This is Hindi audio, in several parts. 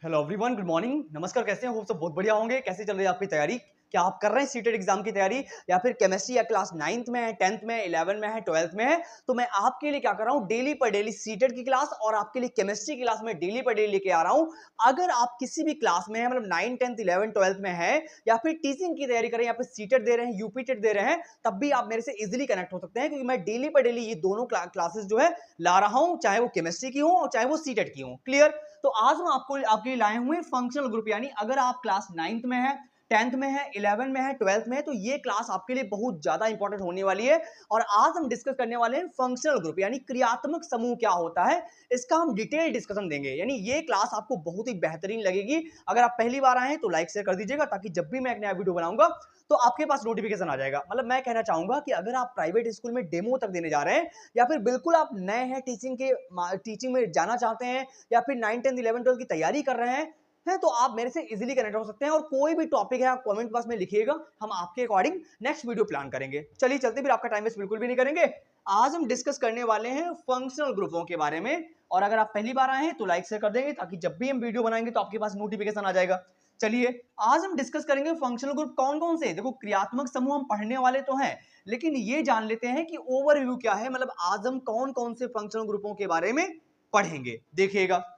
हेलो एवरीवन, गुड मॉर्निंग, नमस्कार। कैसे हैं? होप सब बहुत बढ़िया होंगे। कैसे चल रही है आपकी तैयारी? क्या आप कर रहे हैं सीटेट एग्जाम की तैयारी, या फिर केमिस्ट्री या क्लास 9th में है, 10th में, 11 में है, 12th में है? तो मैं आपके लिए क्या कर रहा हूँ, डेली पर डेली सीटेट की क्लास और आपके लिए केमिस्ट्री की क्लास में डेली पर डेली लेके आ रहा हूँ। अगर आप किसी भी क्लास में है, मतलब 9, 10, 11, 12th में है, या फिर टीचिंग की तैयारी कर रहे हैं, या फिर सीटेट दे रहे हैं, यूपी टेट दे रहे हैं, तब भी आप मेरे से इजिली कनेक्ट हो सकते हैं, क्योंकि मैं डेली पर डेली ये दोनों क्लासेस जो है ला रहा हूँ, चाहे वो केमिस्ट्री की हो और चाहे वो सीटेट की हो। क्लियर? तो आज हम आपको आपके लिए लाए हुए फंक्शनल ग्रुप, यानी अगर आप क्लास 9th में है, 10th में है, 11 में है, 12th में है, तो ये क्लास आपके लिए बहुत ज्यादा इंपॉर्टेंट होने वाली है। और आज हम डिस्कस करने वाले हैं फंक्शनल ग्रुप, यानी क्रियात्मक समूह क्या होता है, इसका हम डिटेल डिस्कशन देंगे। यानी ये क्लास आपको बहुत ही बेहतरीन लगेगी। अगर आप पहली बार आए हैं तो लाइक शेयर कर दीजिएगा, ताकि जब भी मैं एक नया वीडियो बनाऊंगा तो आपके पास नोटिफिकेशन आ जाएगा। मतलब मैं कहना चाहूंगा कि अगर आप प्राइवेट स्कूल में डेमो तक देने जा रहे हैं, या फिर बिल्कुल आप नए हैं टीचिंग में जाना चाहते हैं, या फिर 9, 10, 11, 12 की तैयारी कर रहे हैं, तो आप मेरे से इजीली कनेक्ट हो सकते हैं। और कोई भी टॉपिक है आप कमेंट बॉक्स में लिखिएगा, हम आपके अकॉर्डिंग नेक्स्ट वीडियो प्लान करेंगे। चलिए चलते, फिर आपका टाइम वेस्ट बिल्कुल भी नहीं करेंगे। आज हम डिस्कस करने वाले हैं फंक्शनल ग्रुपों के बारे में। और अगर आप पहली बार आए हैं तो लाइक शेयर कर देंगे, ताकि जब भी हम वीडियो बनाएंगे तो आपके पास नोटिफिकेशन आ जाएगा। चलिए, आज हम डिस्कस करेंगे फंक्शनल ग्रुप कौन कौन से। देखो, क्रियात्मक समूह हम पढ़ने वाले तो हैं, लेकिन ये जान लेते हैं कि ओवरव्यू क्या है। मतलब आज हम कौन कौन से फंक्शनल ग्रुपों के बारे में पढ़ेंगे, देखिएगा।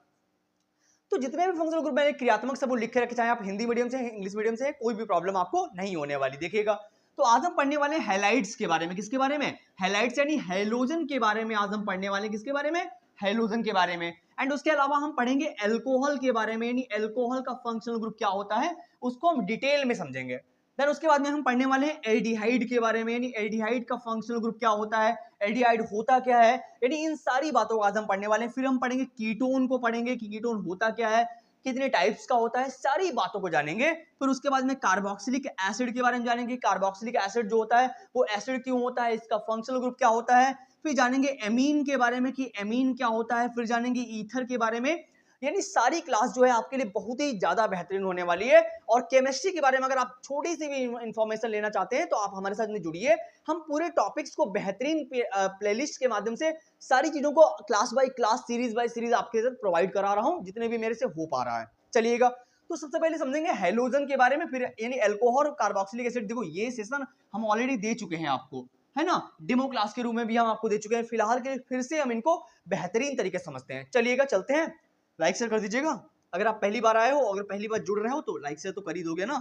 तो जितने भी फंक्शनल ग्रुप मैंने क्रियात्मक समूह लिख के रखे, चाहे आप हिंदी मीडियम से इंग्लिश मीडियम से, कोई भी प्रॉब्लम आपको नहीं होने वाली, देखिएगा। तो आज हम पढ़ने वाले हैं हैलाइड्स के बारे में। किसके बारे में? हैलाइड्स, यानी हैलोजन के बारे में आज हम पढ़ने वाले हैं। किसके बारे में? हैलोजन के बारे में। एंड उसके अलावा हम पढ़ेंगे एल्कोहल के बारे में, यानी एल्कोहल का फंक्शनल ग्रुप क्या होता है, उसको हम डिटेल में समझेंगे। देन उसके बाद में हम पढ़ने वाले हैं एल्डिहाइड के बारे में, यानी एल्डिहाइड का फंक्शनल ग्रुप क्या होता है, एल्डिहाइड होता क्या है, यानी इन सारी बातों को आज हम पढ़ने वाले हैं। फिर हम पढ़ेंगे कीटोन को, पढ़ेंगे कि कीटोन होता क्या है, कितने टाइप्स का होता है, सारी बातों को जानेंगे। फिर उसके बाद में कार्बोक्सिलिक एसिड के बारे में जानेंगे। कार्बोक्सिलिक एसिड जो होता है वो एसिड क्यों होता है, इसका फंक्शनल ग्रुप क्या होता है। फिर जानेंगे एमीन के बारे में कि एमीन क्या होता है। फिर जानेंगे ईथर के बारे में। यानी सारी क्लास जो है आपके लिए बहुत ही ज्यादा बेहतरीन होने वाली है। और केमिस्ट्री के बारे में अगर आप छोटी सी भी इंफॉर्मेशन लेना चाहते हैं तो आप हमारे साथ में जुड़िए। हम पूरे टॉपिक्स को बेहतरीन प्लेलिस्ट के माध्यम से सारी चीजों को class by class, series by series आपके साथ प्रोवाइड करा रहा हूं, जितने भी मेरे से हो पा रहा है। चलिएगा, तो सबसे पहले समझेंगे हैलोजन के बारे में, फिर यानी अल्कोहल और कार्बोक्सिलिक एसिड। देखो, ये सेशन हम ऑलरेडी दे चुके हैं आपको, है ना, डेमो क्लास के रूप में भी हम आपको दे चुके हैं। फिलहाल के लिए फिर से हम इनको बेहतरीन तरीके से समझते हैं। चलिएगा, चलते हैं। लाइक शेयर कर दीजिएगा। अगर आप पहली बार आए हो, अगर पहली बार जुड़ रहे हो, तो लाइक शेयर तो कर ही दोगे ना।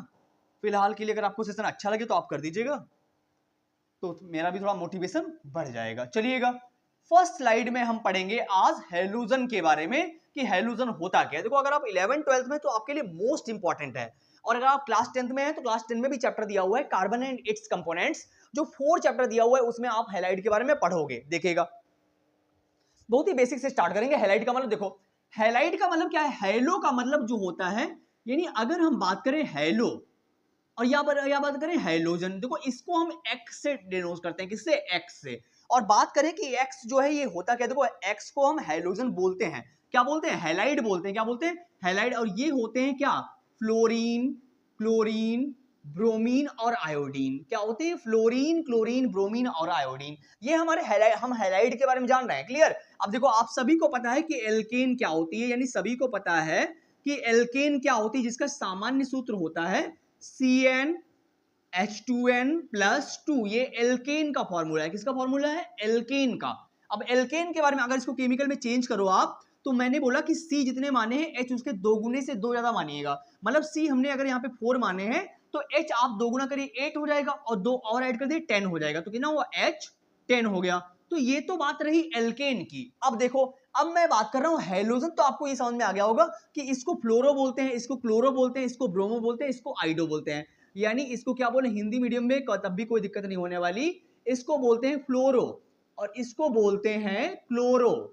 फिलहाल के लिए अगर आपको सेशन अच्छा लगे तो आप कर दीजिएगा, तो मेरा भी थोड़ा मोटिवेशन बढ़ जाएगा। चलिएगा, फर्स्ट स्लाइड में हम पढ़ेंगे आज हैलोजन के बारे में कि हैलोजन होता क्या है। देखो, अगर आप 11 12th में तो आपके लिए मोस्ट इंपॉर्टेंट है। और अगर आप क्लास 10th में हैं तो क्लास 10 में भी चैप्टर दिया हुआ है कार्बन एंड इट्स कंपोनेंट्स, जो 4 चैप्टर दिया हुआ है, उसमें आप हैलाइड के बारे में पढ़ोगे, देखिएगा। बहुत ही बेसिक से स्टार्ट करेंगे। हैलाइड का मतलब, देखो, हैलाइड का मतलब क्या है। हैलो का मतलब जो होता है, यानी अगर हम बात करें हैलो और या बात करें हैलोजन, देखो इसको हम एक्स से डिनोट करते हैं। किससे? एक्स से। और बात करें कि एक्स जो है ये होता क्या, देखो एक्स को हम हैलोजन बोलते हैं। क्या बोलते हैं? हैलाइड बोलते हैं। क्या बोलते हैं? हैलाइड। और ये होते हैं क्या? फ्लोरीन, क्लोरीन, ब्रोमीन और आयोडीन। क्या होते हैं? फ्लोरीन, क्लोरीन, ब्रोमीन और आयोडीन। ये हमारे हम हैलाइड के बारे में जान रहे हैं। क्लियर? अब देखो, आप सभी को पता है कि एल्केन क्या होती है, यानी सभी को पता है कि एल्केन क्या होती है, जिसका सामान्य सूत्र होता है CnH2n+2। ये एल्केन का फॉर्मूला है। किसका फॉर्मूला है? एल्केन का। अब एल्केन के बारे में अगर इसको केमिकल में चेंज करो आप, तो मैंने बोला कि C जितने माने हैं, H उसके 2 गुने से 2 ज्यादा मानिएगा। मतलब C हमने अगर यहाँ पे 4 माने हैं, तो H आप 2 गुना करिए 8 हो जाएगा, और 2 और ऐड कर दिए 10 हो जाएगा। तो कितना हुआ? H 10 हो गया। तो ये तो बात रही एल्केन की। अब देखो, अब मैं बात कर रहा हूं हैलोजन। तो आपको ये समझ में आ गया होगा कि इसको फ्लोरो बोलते हैं, इसको क्लोरो बोलते हैं, इसको ब्रोमो बोलते हैं, इसको आइडो बोलते हैं। यानी इसको क्या बोले, हिंदी मीडियम में तब भी कोई दिक्कत नहीं होने वाली। इसको बोलते हैं फ्लोरो और इसको बोलते हैं क्लोरो।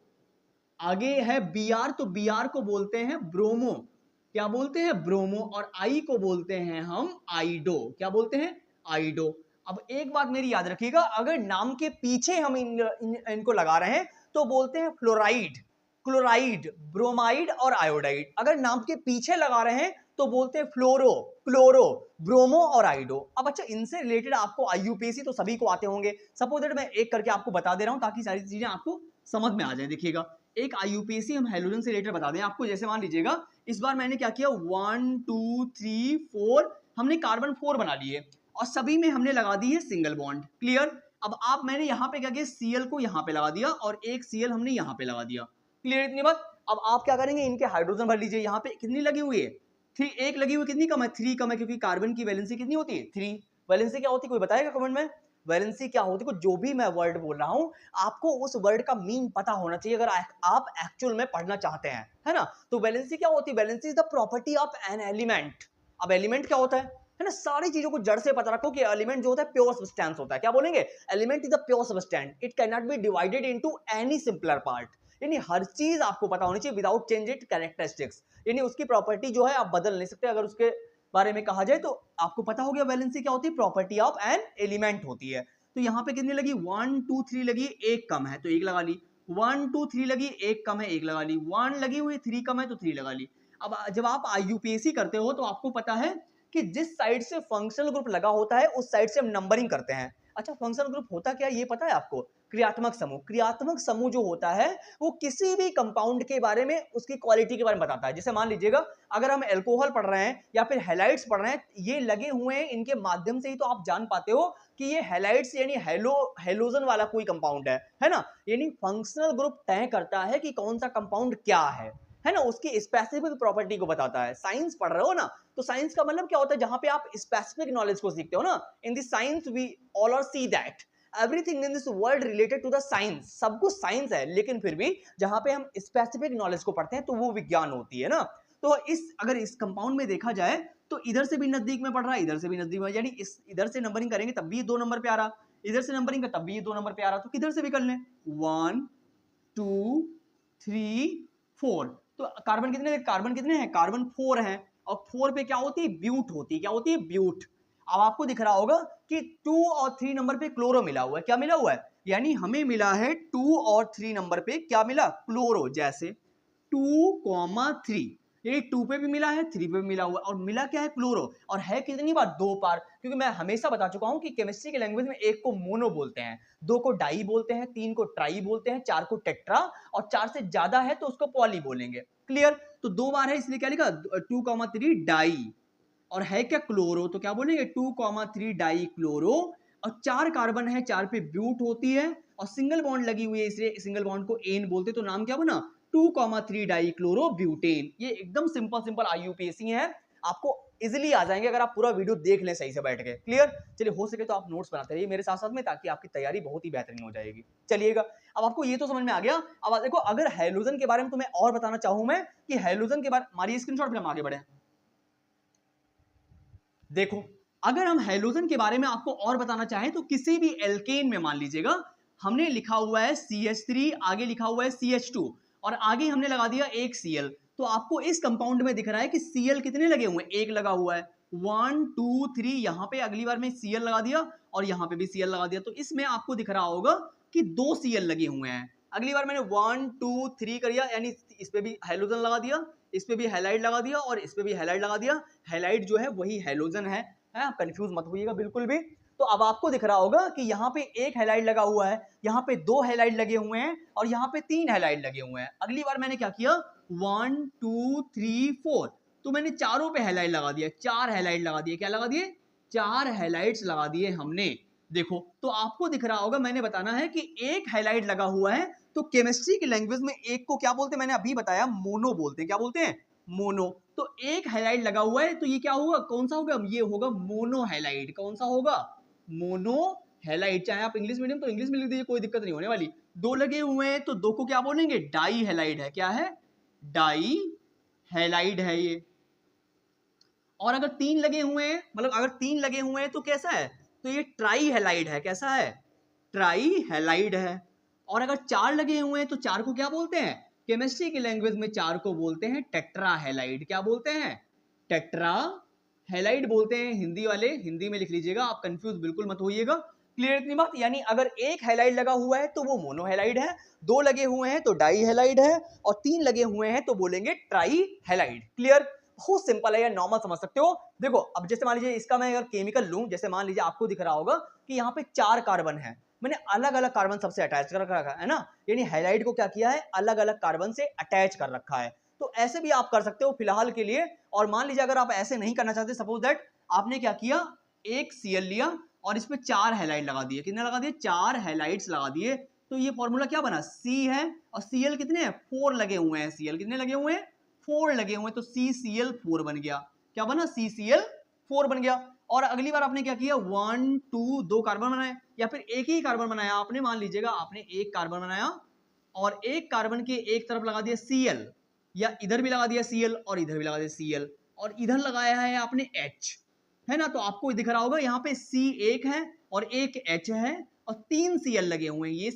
आगे है बीआर, तो बीआर को बोलते हैं ब्रोमो। क्या बोलते हैं? ब्रोमो। और आई को बोलते हैं हम आइडो। क्या बोलते हैं? आइडो। अब एक बात मेरी याद रखिएगा, अगर नाम के पीछे हम इनको लगा रहे हैं तो बोलते हैं फ्लोराइड, क्लोराइड, ब्रोमाइड और आयोडाइड। अगर नाम के पीछे लगा रहे हैं तो बोलते हैं फ्लोरो, क्लोरो, ब्रोमो और आइडो। अब अच्छा, इनसे रिलेटेड आपको आईयूपीएसी तो सभी को आते होंगे। सपोज दैट मैं एक करके आपको बता दे रहा हूं, ताकि सारी चीजें आपको समझ में आ जाए। देखिएगा, एक IUPAC हम हेलोजन से रिलेटेड बता दें आपको। जैसे मान लीजिएगा इस बार मैंने क्या किया, 1 2 3 4 हमने कार्बन 4 बना लिए और सभी में हमने लगा दी है सिंगल बॉन्ड। क्लियर। अब आप मैंने यहाँ पे क्या किया, Cl को यहाँ पे लगा दिया और एक Cl हमने यहाँ पे लगा दिया। क्लियर इतनी बात। अब आप क्या करेंगे, इनके हाइड्रोजन भर लीजिए। यहाँ पे कितनी लगी हुई है, 3, एक लगी हुई, कितनी कम है, 3 कम है, क्योंकि कार्बन की वैलेंसी कितनी होती है, 3। वैलेंसी क्या होती है, कोई बताएगा कमेंट में। वैलेंसी क्या होती है, जो भी मैं वर्ड बोल रहा हूं आपको उस वर्ड का मीन पता होना चाहिए अगर आप एक्चुअल में पढ़ना चाहते हैं, है ना। तो वैलेंसी क्या होती है, valency is the property of an element. अब एलिमेंट क्या होता है ना, सारी चीजों को जड़ से पता रखो कि एलिमेंट जो होता है प्योर सब्सटेंस होता है। क्या बोलेंगे, element is the pure substance, it can not be divided into any simpler part. यानी हर चीज आपको पता होनी चाहिए विदाउट चेंज इट कैरेक्टरिस्टिक्स, यानी उसकी प्रॉपर्टी जो है आप बदल नहीं सकते। अगर उसके बारे में कहा जाए तो आपको पता हो गया वैलेंसी क्या होती है, प्रॉपर्टी ऑफ एन एलिमेंट होती है। तो यहाँ पे कितनी लगी, 1 2 3 लगी, एक कम है तो एक लगा ली। 1 2 3 लगी, एक कम है, एक लगा ली। 1 लगी हुई, 3 कम है तो 3 लगा ली। अब जब आप IUPAC करते हो तो आपको पता है कि जिस साइड से फंक्शनल ग्रुप लगा होता है उस साइड से हम नंबरिंग करते हैं। अच्छा, फंक्शनल ग्रुप होता क्या है ये पता है आपको, क्रियात्मक समूह। क्रियात्मक समूह जो होता है वो किसी भी कंपाउंड के बारे में, उसकी क्वालिटी के बारे में बताता है। जैसे मान लीजिएगा अगर हम एल्कोहल पढ़ रहे हैं या फिर हैलाइड्स पढ़ रहे हैं, ये लगे हुए हैं, इनके माध्यम से ही तो आप जान पाते हो कि ये हैलाइड्स यानी हेलोजन वाला कोई कंपाउंड है ना। यानी फंक्शनल ग्रुप तय करता है कि कौन सा कंपाउंड क्या है ना, उसकी स्पेसिफिक प्रॉपर्टी को बताता है। साइंस पढ़ रहे हो ना, तो साइंस का मतलब क्या होता है, जहां पे आप स्पेसिफिक नॉलेज को सीखते हो ना। In this science we all are see that everything in this world related to the science, सब कुछ साइंस है, लेकिन फिर भी जहां पे हम स्पेसिफिक नॉलेज को पढ़ते हैं तो वो विज्ञान होती है ना। तो अगर इस कंपाउंड में देखा जाए तो इधर से भी नजदीक में पड़ रहा है, इधर से भी नजदीक में, यानी इधर से नंबरिंग करेंगे तब भी ये 2 नंबर पे आ रहा, इधर से नंबरिंग तब भी ये 2 नंबर पे आ रहा, तो किधर से भी कर लें, 1 2 3 4। तो कार्बन कितने हैं, कार्बन 4 है और 4 पे क्या होती है, ब्यूट होती है। क्या होती है, ब्यूट। अब आपको दिख रहा होगा कि 2 और 3 नंबर पे क्लोरो मिला हुआ है। क्या मिला हुआ है, यानी हमें मिला है 2 और 3 नंबर पे क्या मिला, क्लोरो। जैसे 2,3, ये 2 पे भी मिला है, 3 पे भी मिला हुआ है, और मिला क्या है, क्लोरो। और है कितनी बार, 2 बार। क्योंकि मैं हमेशा बता चुका हूं कि केमिस्ट्री के लैंग्वेज में 1 को मोनो बोलते हैं, 2 को डाई बोलते हैं, 3 को ट्राई बोलते हैं, 4 को टेट्रा, और 4 से ज्यादा है तो उसको पॉली बोलेंगे। क्लियर। तो 2 बार है इसलिए क्या लिखा, 2,3 डाई, और है क्या, क्लोरो, तो क्या बोलेंगे 2,3 डाई क्लोरो। और 4 कार्बन है, 4 पे ब्यूट होती है और सिंगल बॉन्ड लगी हुई है, इसलिए सिंगल बॉन्ड को एन बोलते, तो नाम क्या बना, 2,3 डाई क्लोरो ब्यूटेन। ये एकदम सिंपल IUPAC है, आपको इजीली आ जाएंगे अगर आप पूरा वीडियो देख लें सही से बैठ के। क्लियर। चलिए, हो सके तो आप नोट्स बनाते रहिए मेरे साथ साथ में, ताकि आपकी तैयारी बहुत ही बेहतरीन हो जाएगी। चलिएगा, अब आपको ये तो समझ में आ गया। अब देखो, अगर हैलोजन के बारे में तुम्हें और बताना चाहूं मैं कि हैलोजन के बारे, हमारी स्क्रीनशॉट पे हम आगे बढ़े। देखो, अगर हम हैलोजन के बारे में आपको और बताना चाहें तो किसी भी एल्केन में मान लीजिएगा हमने लिखा हुआ है CH3, आगे लिखा हुआ है CH2 और आगे हमने लगा दिया एक Cl, तो आपको इस कंपाउंड में दिख रहा है कि Cl कितने लगे हुए हैं, एक लगा हुआ है, 1 2 3, यहां पे अगली बार में Cl लगा दिया और यहां पे भी Cl लगा दिया, तो इसमें आपको दिख रहा होगा कि 2 Cl लगे हुए हैं। अगली बार मैंने 1 2 3 कर दिया, यानी इस पे भी हैलोजन लगा दिया, इस पे भी हैलाइड लगा दिया और इस पे भी हैलाइड लगा दिया। हैलाइड जो है वही हैलोजन है, आप कंफ्यूज मत होइएगा बिल्कुल भी। तो अब आपको दिख रहा होगा कि यहाँ पे एक हैलाइड लगा हुआ है, यहाँ पे 2 हैलाइड लगे हुए हैं और यहाँ पे 3 हैलाइड लगे हुए हैं। अगली बार मैंने क्या किया, 1 2 3 4, तो मैंने चारों पे हैलाइड लगा दिया, 4 हैलाइड लगा दिए। क्या लगा दिए, 4 हैलाइड्स लगा दिए हमने। देखो, तो आपको दिख रहा होगा, मैंने बताना है कि एक हैलाइड लगा हुआ है, तो केमिस्ट्री की लैंग्वेज में एक को क्या बोलते हैं, मैंने अभी बताया, मोनो बोलते हैं। क्या बोलते हैं, मोनो। तो एक हैलाइड लगा हुआ है तो ये क्या होगा, कौन सा होगा, ये होगा मोनो हैलाइड। कौन सा होगा, मोनो हैलाइड। चाहे आप इंग्लिश मीडियम तो इंग्लिश में लिख दीजिए, कोई दिक्कत नहीं होने वाली। 2 लगे हुए हैं तो 2 को क्या बोलेंगे, डाई हैलाइड है। क्या है, डाई हैलाइड है ये। और अगर 3 लगे हुए हैं, मतलब अगर 3 लगे हुए हैं तो कैसा है, तो ये ट्राई हैलाइड है। कैसा है, ट्राई हैलाइड है। और अगर 4 लगे हुए हैं तो 4 को क्या बोलते हैं, केमिस्ट्री की लैंग्वेज में 4 को बोलते हैं टेट्रा हैलाइड। क्या बोलते हैं, टेट्रा हैलाइड बोलते हैं। हिंदी वाले हिंदी में लिख लीजिएगा, आप कंफ्यूज बिल्कुल मत होइएगा। क्लियर इतनी बात। यानी अगर एक हैलाइड लगा हुआ है तो वो मोनो हैलाइड है, 2 लगे हुए हैं तो डाई हैलाइड है, और 3 लगे हुए हैं तो बोलेंगे ट्राई हैलाइड। क्लियर, बहुत सिंपल है या नॉर्मल समझ सकते हो। देखो, अब जैसे मान लीजिए इसका मैं अगर केमिकल लूं, जैसे मान लीजिए आपको दिख रहा होगा कि यहाँ पे 4 कार्बन है, मैंने अलग अलग कार्बन सबसे अटैच कर रखा है ना, यानी हैलाइड को क्या किया है, अलग अलग कार्बन से अटैच कर रखा है। तो ऐसे भी आप कर सकते हो फिलहाल के लिए। और मान लीजिए अगर आप ऐसे नहीं करना चाहते, सपोज दैट आपने क्या किया, एक Cl लिया और इसमें 4 हैलाइड लगा दिए, कितने लगा दिए, 4 हैलाइड्स लगा दिए, तो ये फॉर्मूला क्या बना, C है और Cl कितने हैं, 4 लगे हुए हैं, Cl कितने लगे हुए हैं, 4 लगे हुए हैं, तो CCl4 बन गया। क्या बना, CCl4 बन गया। और अगली बार आपने क्या किया, 1 2 2 कार्बन बनाए, या फिर एक ही कार्बन बनाया आपने, मान लीजिएगा आपने एक कार्बन बनाया और एक कार्बन के एक तरफ लगा दिया Cl, या इधर भी लगा दिया Cl और इधर भी लगा दिया Cl, और इधर लगाया है आपने H, है ना, तो आपको दिख रहा होगा यहाँ पे C एक है और एक H है और 3 Cl लगे हुए हैं, ये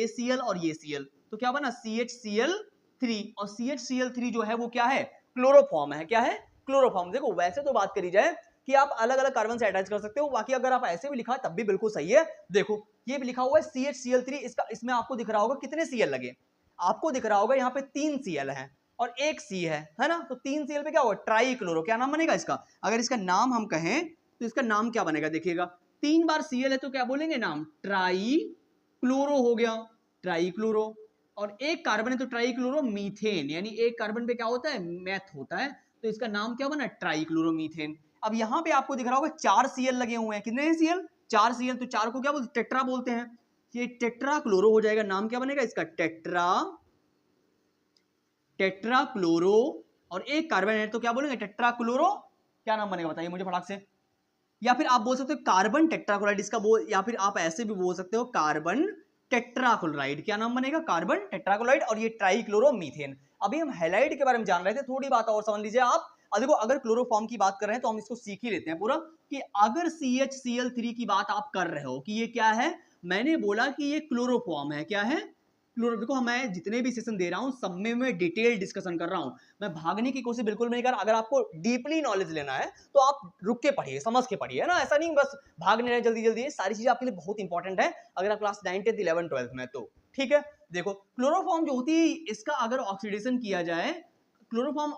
Cl और ये Cl, तो क्या बना, CHCl3, और CHCl3 जो है वो क्या है, क्लोरोफॉर्म है। क्या है, क्लोरोफॉर्म। देखो वैसे तो बात करी जाए कि आप अलग अलग कार्बन से अटैच कर सकते हो, बाकी अगर आप ऐसे भी लिखा तब भी बिल्कुल सही है। देखो ये भी लिखा हुआ है CHCl3, इसमें आपको दिख रहा होगा कितने Cl लगे, आपको दिख रहा होगा यहाँ पे 3 Cl है और एक C है ना, तो 3 Cl पे क्या होगा, ट्राई क्लोरो। क्या नाम बनेगा इसका, अगर इसका नाम हम कहें तो इसका नाम क्या बनेगा, देखिएगा 3 बार Cl है तो क्या बोलेंगे नाम, ट्राई क्लोरो हो गया, ट्राई क्लोरो। और एक कार्बन है तो ट्राई क्लोरो मीथेन, यानी एक कार्बन पे क्या होता है, मैथ होता है, तो इसका नाम क्या बना, ट्राई क्लोरो मीथेन। अब यहाँ पे आपको दिख रहा होगा 4 Cl लगे हुए हैं, कितने हैं Cl, 4 Cl, तो 4 को क्या बोलते, टेट्रा बोलते हैं, ये टेट्रा क्लोरो हो जाएगा, नाम क्या बनेगा इसका, टेट्रा क्लोरो। और एक कार्बन है तो क्या बोलेंगे, टेट्रा क्लोरो, क्या नाम बनेगा बताइए मुझे फटाक से। या फिर आप बोल सकते हो कार्बन टेट्राक्लोराइड, इसका बोल, या फिर आप ऐसे भी बोल सकते हो कार्बन टेट्राक्लोराइड। क्या नाम बनेगा, कार्बन टेट्राक्लोराइड। और ये ट्राइक्लोरोमीथेन। अभी हम हैलाइड के बारे में जान रहे थे, थोड़ी बात और समझ लीजिए आप। देखो अगर क्लोरोफॉर्म की बात कर रहे हैं तो हम इसको सीख ही लेते हैं पूरा, कि अगर CHCl3 की बात आप कर रहे हो कि ये क्या है, मैंने बोला कि ये क्लोरोफॉर्म है। क्या है, क्लोरो। देखो मैं जितने भी सेशन दे रहा हूं सब में मैं डिटेल डिस्कशन कर रहा हूं, मैं भागने की कोशिश बिल्कुल नहीं कर रहा। अगर आपको डीपली नॉलेज लेना है तो आप रुक के पढ़िए, समझ के पढ़िए, है ना, ऐसा नहीं बस भागने रहे जल्दी जल्दी। सारी चीजें आपके लिए बहुत इंपॉर्टेंट है अगर आप क्लास 9 10 11 12 में, तो ठीक है। देखो क्लोरोफॉर्म जो होती है, इसका अगर ऑक्सीडेशन किया जाए, क्लोरोफॉर्म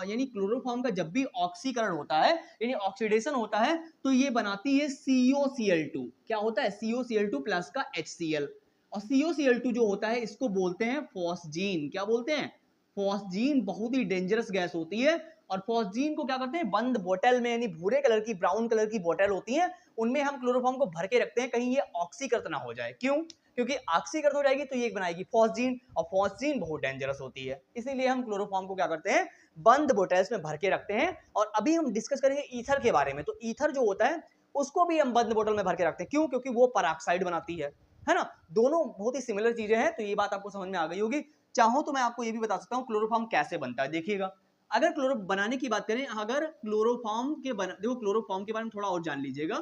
यानी क्लोरोफॉर्म का जब भी ऑक्सीकरण होता है यानी ऑक्सीडेशन होता है, तो ये बनाती है COCl2। क्या होता है, COCl2 प्लस का HCl। और COCl2 जो होता है इसको बोलते हैं फॉस्जीन। क्या बोलते हैं, फॉस्जीन। बहुत ही डेंजरस गैस होती है। और फॉस्जीन को क्या करते हैं, बंद बोतल में, यानी भूरे कलर की, ब्राउन कलर की बोतल होती है, उनमें हम क्लोरोफॉर्म को भर के रखते हैं, कहीं ये ऑक्सीकृत ना हो जाए। क्यों, क्योंकि ऑक्सीकृत हो जाएगी तो ये बनाएगी फॉस्जीन, और फॉस्जीन बहुत डेंजरस होती है, इसीलिए हम क्लोरोफॉर्म को क्या करते हैं, बंद बोतल्स में भर के रखते हैं। और अभी हम डिस्कस करेंगे ईथर के बारे में, तो ईथर जो होता है उसको भी हम बंद बोतल में भर के रखते हैं। क्यों, क्योंकि वो पेरोक्साइड बनाती है ना। दोनों बहुत ही सिमिलर चीजें हैं, तो ये बात आपको समझ में आ गई होगी। चाहो तो मैं आपको ये भी बता सकता हूँ क्लोरोफॉर्म कैसे बनता है। देखिएगा अगर क्लोरो बनाने की बात करें, अगर क्लोरोफॉर्म के देखो क्लोरोफॉर्म के बारे में थोड़ा और जान लीजिएगा।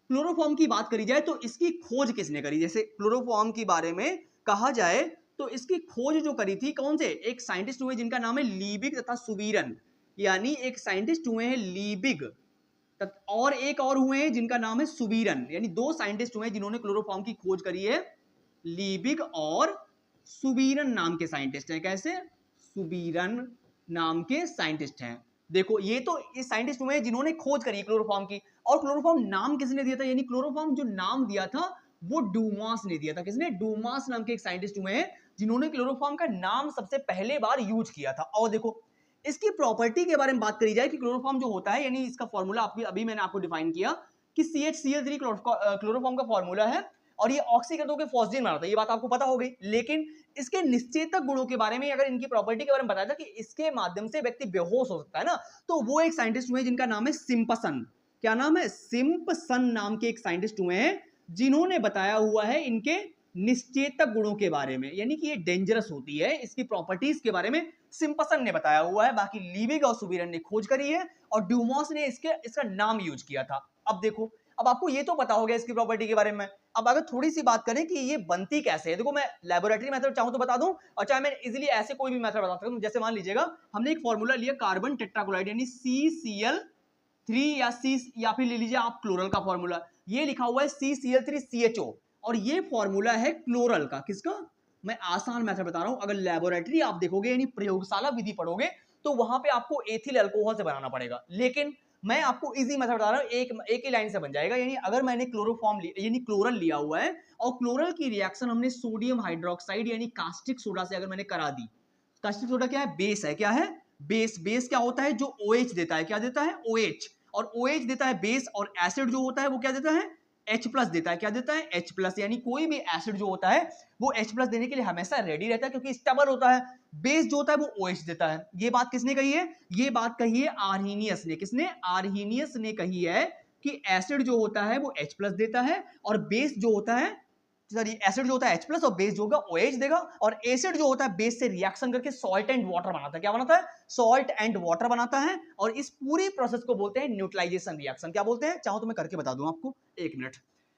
क्लोरोफॉर्म की बात करी जाए तो इसकी खोज किसने करी, जैसे क्लोरोफॉर्म के बारे में कहा जाए तो इसकी खोज जो करी थी कौन से, एक साइंटिस्ट हुए जिनका नाम है लीबिग तथा सुबीरन। यानी एक साइंटिस्ट हुए हैं लीबिग और एक और हुए हैं जिनका नाम है सुबीरन, यानी 2 साइंटिस्ट हुए हैं जिन्होंने क्लोरोफॉर्म की खोज करी है। लीबिग और सुबीरन नाम के साइंटिस्ट हैं। कैसे, सुबीरन नाम के साइंटिस्ट हैं। देखो ये तो ये साइंटिस्ट हुए हैं जिन्होंने खोज करी क्लोरोफॉर्म की। और क्लोरोफॉर्म नाम किसने दिया था, यानी क्लोरोफॉर्म जो नाम दिया था वो डूमास ने दिया था। किसने, डूमास नाम के एक साइंटिस्ट हुए हैं जिन्होंने क्लोरोफॉर्म का नाम सबसे पहले बार यूज किया था। और देखो इसकी प्रॉपर्टी के बारे में बात करी जाए कि क्लोरोफॉर्म जो होता है, यानी इसका फॉर्मूला अभी मैंने आपको डिफाइन किया कि CHCl3 क्लोरोफॉर्म का फॉर्मूला है और ये ऑक्सीकृत होकर फॉस्जीन बनाता है, ये बात आपको पता हो गई। लेकिन इसके निश्चेतक गुणों के बारे में, अगर इनकी प्रॉपर्टी के बारे में बताया था कि इसके माध्यम से व्यक्ति बेहोश हो सकता है ना, तो वो एक साइंटिस्ट हुए जिनका नाम है सिम्पसन। क्या नाम है, सिम्पसन नाम के एक साइंटिस्ट हुए हैं जिन्होंने बताया हुआ है इनके निश्चेतक गुणों के बारे में, यानी कि ये डेंजरस होती है, इसकी प्रॉपर्टीज के बारे में सिम्पसन ने बताया हुआ है। बाकी लीबिग और सुबीरन ने खोज करी है और डूमॉस ने इसका नाम यूज किया था। अब देखो, अब आपको ये तो पता हो गया इसकी प्रॉपर्टी के बारे में। अब अगर थोड़ी सी बात करें कि ये बनती कैसे है, देखो मैं लैबोरेटरी मेथड चाहूं तो बता दूं और चाहे मैं इजीली ऐसे कोई भी मेथड बता सकता हूं। जैसे मान लीजिएगा हमने एक फॉर्मूला लिया कार्बन टेट्राक्लोराइड यानी CCl3 या फिर ले लीजिए आप क्लोरल का फॉर्मूला, ये लिखा हुआ है CCl3CHO और ये फॉर्मूला है क्लोरल का। किसका, मैं आसान मेथड बता रहा हूं। अगर लैबोरेटरी आप देखोगे यानी प्रयोगशाला विधि पढ़ोगे तो वहां पे आपको एथिल अल्कोहल से बनाना पड़ेगा। लेकिन मैं आपको इजी मेथड बता रहा हूँ, एक ही लाइन से बन जाएगा। यानी अगर मैंने क्लोरोफॉर्म यानी क्लोरल लिया हुआ है और क्लोरल की रिएक्शन हमने सोडियम हाइड्रोक्साइड यानी कास्टिक सोडा से अगर मैंने करा दी, कास्टिक सोडा क्या है, बेस है, क्या है, बेस। बेस क्या होता है, जो OH देता है, क्या देता है, OH, और OH देता है बेस, और एसिड जो होता है वो क्या देता है, H प्लस देता है, क्या देता है, H प्लस। यानी कोई भी एसिड जो होता है वो H प्लस देने के लिए हमेशा रेडी रहता है, क्योंकि स्टेबल होता है। बेस जो होता है वो OH देता है। ये बात किसने कही है, ये बात कही है आर्हीनियस ने। किसने, आर्हीनियस ने कही है कि एसिड जो होता है वो H प्लस देता है, और बेस जो होता है, सॉरी, एसिड जो होता है H प्लस और बेस जो होगा OH देगा, और एसिड जो होता है बेस से रिएक्शन करके सॉल्ट एंड वाटर बनाता है। क्या बनाता है, सॉल्ट एंड वाटर बनाता है, और इस पूरी प्रोसेस को बोलते हैं न्यूट्रलाइजेशन रिएक्शन। क्या बोलते हैं, चाहो तो मैं करके बता दूं आपको, एक मिनट।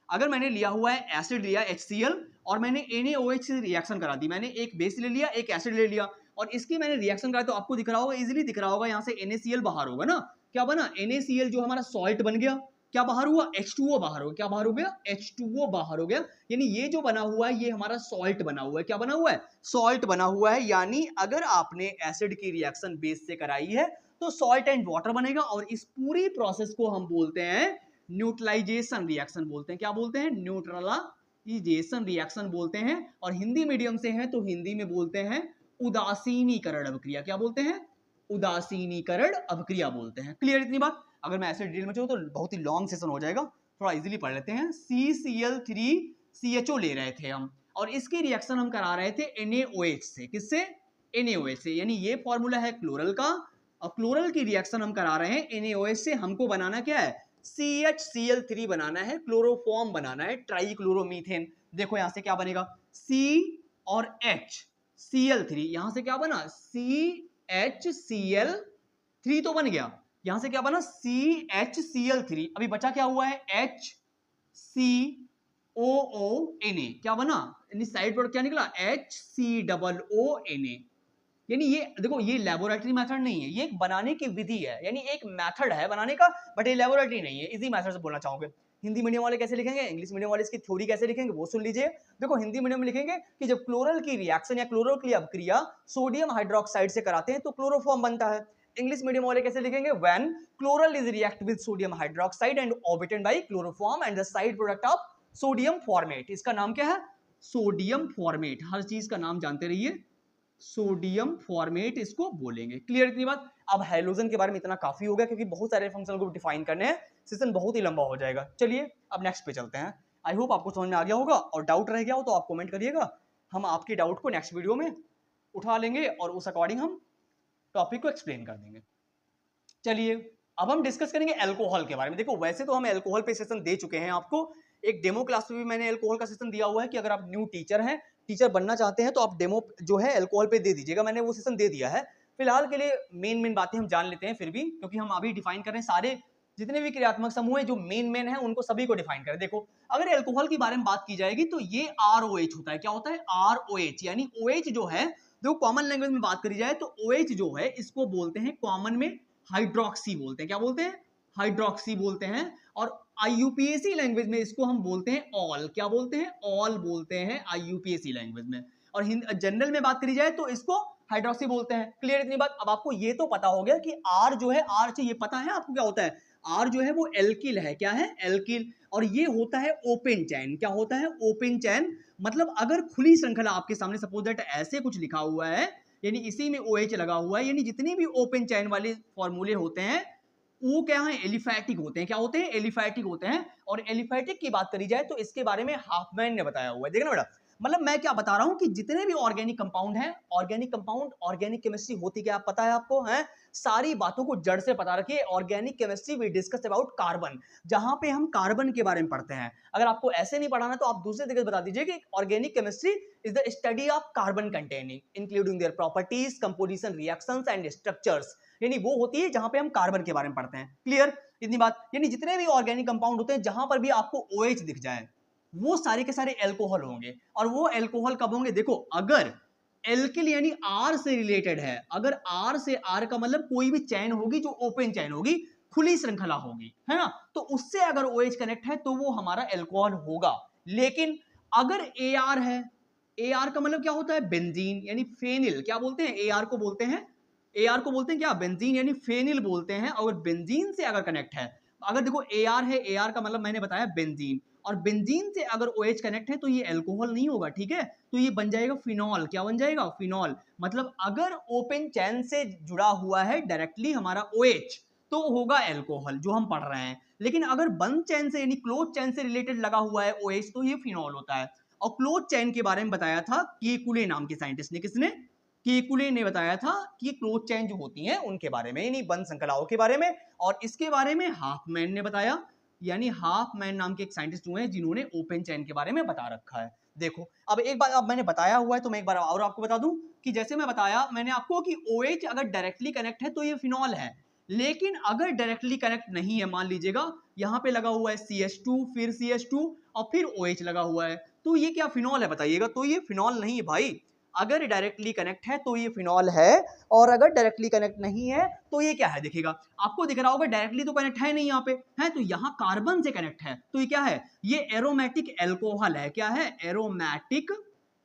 अगर मैंने लिया हुआ है एसिड लिया HCl और मैंने NaOH से रिएक्शन करा दी, मैंने एक बेस ले लिया, एक एसिड ले लिया, और इसकी मैंने रिएक्शन करा, तो आपको दिख रहा होगा, इजीली दिख रहा होगा, यहां से NaCl बाहर होगा ना। क्या बना, NaCl जो हमारा सॉल्ट बन गया, क्या बाहर हुआ, H2O बाहर हो गया। क्या बाहर हो गया, H2O बाहर हो गया। यानी ये जो बना हुआ है ये हमारा सॉल्ट बना हुआ है। क्या बना हुआ है, सॉल्ट बना हुआ है। यानी अगर आपने एसिड की रिएक्शन बेस से कराई है तो सॉल्ट एंड वाटर बनेगा, और इस पूरी प्रोसेस को हम बोलते हैं न्यूट्रलाइजेशन रिएक्शन बोलते हैं। क्या बोलते हैं, न्यूट्रलाइजेशन रिएक्शन बोलते हैं। और हिंदी मीडियम से हैं तो हिंदी में बोलते हैं उदासीनीकरण अभिक्रिया। क्या बोलते हैं, उदासीनीकरण अभिक्रिया बोलते हैं। क्लियर इतनी बात। अगर मैं ऐसे डिटेल में चलूं तो बहुत ही लॉन्ग सेशन हो जाएगा, थोड़ा इजीली पढ़ लेते हैं। CCl3CHO ले रहे थे हम, और इसकी रिएक्शन हम करा रहे थे NaOH से। किससे, NaOH से। यानी ये फॉर्मूला है क्लोरल का, और क्लोरल की रिएक्शन हम करा रहे हैं NaOH से। हमको बनाना क्या है, CHCl3 बनाना है, क्लोरोफॉर्म बनाना है, ट्राइक्लोरोमीथेन। देखो यहां से क्या बनेगा, C और H, Cl3, यहां से क्या बना, CHCl3 तो बन गया, यहां से क्या बना, CHCl3। अभी बचा क्या हुआ है, HCOONA। क्या बना, साइड प्रोडक्ट क्या निकला, HCOONA। यानी ये देखो, ये लेबोरेटरी मेथड नहीं है, ये एक बनाने की विधि है, यानी एक मेथड है बनाने का, बट ये लेबोरेटरी नहीं है। इजी मेथड से बोलना चाहोगे। हिंदी मीडियम वाले कैसे लिखेंगे, इंग्लिश मीडियम वाले इसकी थ्योरी कैसे लिखेंगे वो सुन लीजिए। देखो हिंदी मीडियम में लिखेंगे कि जब क्लोरल की रिएक्शन या क्लोरल की अभिक्रिया सोडियम हाइड्रोक्साइड से कराते हैं तो क्लोरोफॉर्म बनता है। इंग्लिश मीडियम वाले कैसे लिखेंगे, when chloral is react with sodium hydroxide and orbited by chloroform and the side product of sodium formate. इसका नाम क्या है, सोडियम फॉर्मेट। हर चीज का नाम जानते रहिए, सोडियम फॉर्मेट इसको बोलेंगे। क्लियर इतनी बात। अब हैलोजन के बारे में इतना काफी हो गया, क्योंकि बहुत सारे फंक्शन को डिफाइन करने हैं, सेशन बहुत ही लंबा हो जाएगा। चलिए अब नेक्स्ट पे चलते हैं। आई होप आपको समझ में आ गया होगा, और डाउट रह गया हो तो आप कमेंट करिएगा, हम आपके डाउट को नेक्स्ट वीडियो में उठा लेंगे और उस अकॉर्डिंग हम टॉपिक को एक्सप्लेन कर देंगे। चलिए अब हम डिस्कस करेंगे अल्कोहल के बारे में। देखो वैसे तो हम अल्कोहल पे सेशन दे चुके हैं आपको, एक डेमो क्लास में भी मैंने अल्कोहल का सेशन दिया हुआ है कि अगर आप न्यू टीचर हैं, टीचर बनना चाहते हैं तो आप डेमो जो है अल्कोहल पे दे दीजिएगा, मैंने वो सेशन दे दिया है। फिलहाल के लिए मेन बातें हम जान लेते हैं फिर भी, क्योंकि हम अभी डिफाइन कर रहे हैं सारे जितने भी क्रियात्मक समूह है जो मेन है उनको सभी को डिफाइन करें। देखो अगर अल्कोहल के बारे में बात की जाएगी तो ये ROH होता है। क्या होता है, ROH। यानी OH जो है, जो कॉमन लैंग्वेज में बात करी जाए तो OH जो है इसको बोलते हैं कॉमन में हाइड्रोक्सी बोलते हैं। क्या बोलते हैं, हाइड्रोक्सी बोलते हैं। और IUPAC लैंग्वेज में इसको हम बोलते हैं ऑल। क्या बोलते हैं, ऑल बोलते हैं IUPAC लैंग्वेज में। और जनरल में बात करी जाए तो इसको हाइड्रोक्सी बोलते हैं। क्लियर इतनी बात। अब आपको ये तो पता हो गया कि R जो है, R से ये पता है आपको क्या होता है, R जो है वो एल्किल है। क्या है, एल्किल। और ये होता है ओपन चैन। क्या होता है, ओपन चैन। मतलब अगर खुली श्रृंखला आपके सामने सपोज दैट ऐसे कुछ लिखा हुआ है, यानी इसी में OH लगा हुआ है, यानी जितने भी ओपन चैन वाले फॉर्मूले होते हैं वो क्या है, एलिफैटिक होते हैं। क्या होते हैं, एलिफैटिक होते हैं। और एलिफैटिक की बात करी जाए तो इसके बारे में हाफमैन ने बताया हुआ है। देखना बेटा, मतलब मैं क्या बता रहा हूं कि जितने भी ऑर्गेनिक कंपाउंड हैं, ऑर्गेनिक कंपाउंड, ऑर्गेनिक केमिस्ट्री होती क्या पता है आपको, है सारी बातों को जड़ से पता रखिए। Organic chemistry we discuss about carbon, जहां पे हम कार्बन के बारे में पढ़ते हैं। अगर आपको ऐसे नहीं पढ़ाना तो आप दूसरे तरीके से बता दीजिए कि organic chemistry is the study of carbon containing including their properties, composition, reactions and structures. यानी वो होती है जहां पे हम कार्बन के बारे में पढ़ते हैं। क्लियर इतनी बात। यानी जितने भी ऑर्गेनिक कंपाउंड होते हैं जहां पर भी आपको OH दिख जाए वो सारे के सारे एल्कोहल होंगे। और वो एल्कोहल कब होंगे, देखो अगर एल्किल यानी R से रिलेटेड है, अगर R से R का मतलब कोई भी चैन होगी जो ओपन चैन होगी, खुली श्रृंखला होगी, है ना, तो उससे अगर OH कनेक्ट है तो वो हमारा एल्कोहल होगा। लेकिन अगर AR है, AR का मतलब क्या होता है, बेंजीन यानी फेनिल। क्या बोलते हैं, AR को बोलते हैं AR को बोलते हैं क्या, बेंजीन यानी फेनिल बोलते हैं। और बेंजीन से अगर कनेक्ट है, अगर देखो AR है, AR का मतलब मैंने बताया बेंजीन, और बेंजीन से अगर OH कनेक्ट है तो ये अल्कोहल नहीं होगा, ठीक है, तो ये बन जाएगा फिनॉल। क्या बन जाएगा, फिनॉल। मतलब अगर ओपन चैन से जुड़ा हुआ है डायरेक्टली हमारा OH तो होगा अल्कोहल जो हम पढ़ रहे हैं, लेकिन अगर बंद चैन से यानी क्लोज चैन से रिलेटेड लगा हुआ है OH तो ये फिनॉल होता है। और क्लोज चैन के बारे में बताया था केकुले नाम के साइंटिस्ट ने, किसने, केकुले ने बताया था कि क्लोज चैन जो होती हैं उनके बारे में, यानी बंद श्रृंखलाओं के बारे में। और इसके बारे में हाफमैन ने बताया, यानी हाफमैन नाम के एक साइंटिस्ट हुए हैं जिन्होंने ओपन चैन के बारे में बता रखा है। देखो अब एक बार, अब मैंने बताया हुआ है तो मैं एक बार और आपको बता दूं कि जैसे मैं बताया मैंने आपको कि OH अगर डायरेक्टली कनेक्ट है तो ये फिनॉल है, लेकिन अगर डायरेक्टली कनेक्ट नहीं है, मान लीजिएगा यहाँ पे लगा हुआ है CH2 फिर CH2 और फिर OH लगा हुआ है, तो ये क्या फिनॉल है बताइएगा, तो ये फिनॉल नहीं है भाई। अगर डायरेक्टली कनेक्ट है तो ये फिनॉल है, और अगर डायरेक्टली कनेक्ट नहीं है तो ये क्या है, देखिएगा आपको दिख रहा होगा डायरेक्टली तो कनेक्ट है नहीं यहाँ पे, है तो यहाँ कार्बन से कनेक्ट है, तो ये क्या है, ये एरोमेटिक एल्कोहल है। क्या है, एरोमेटिक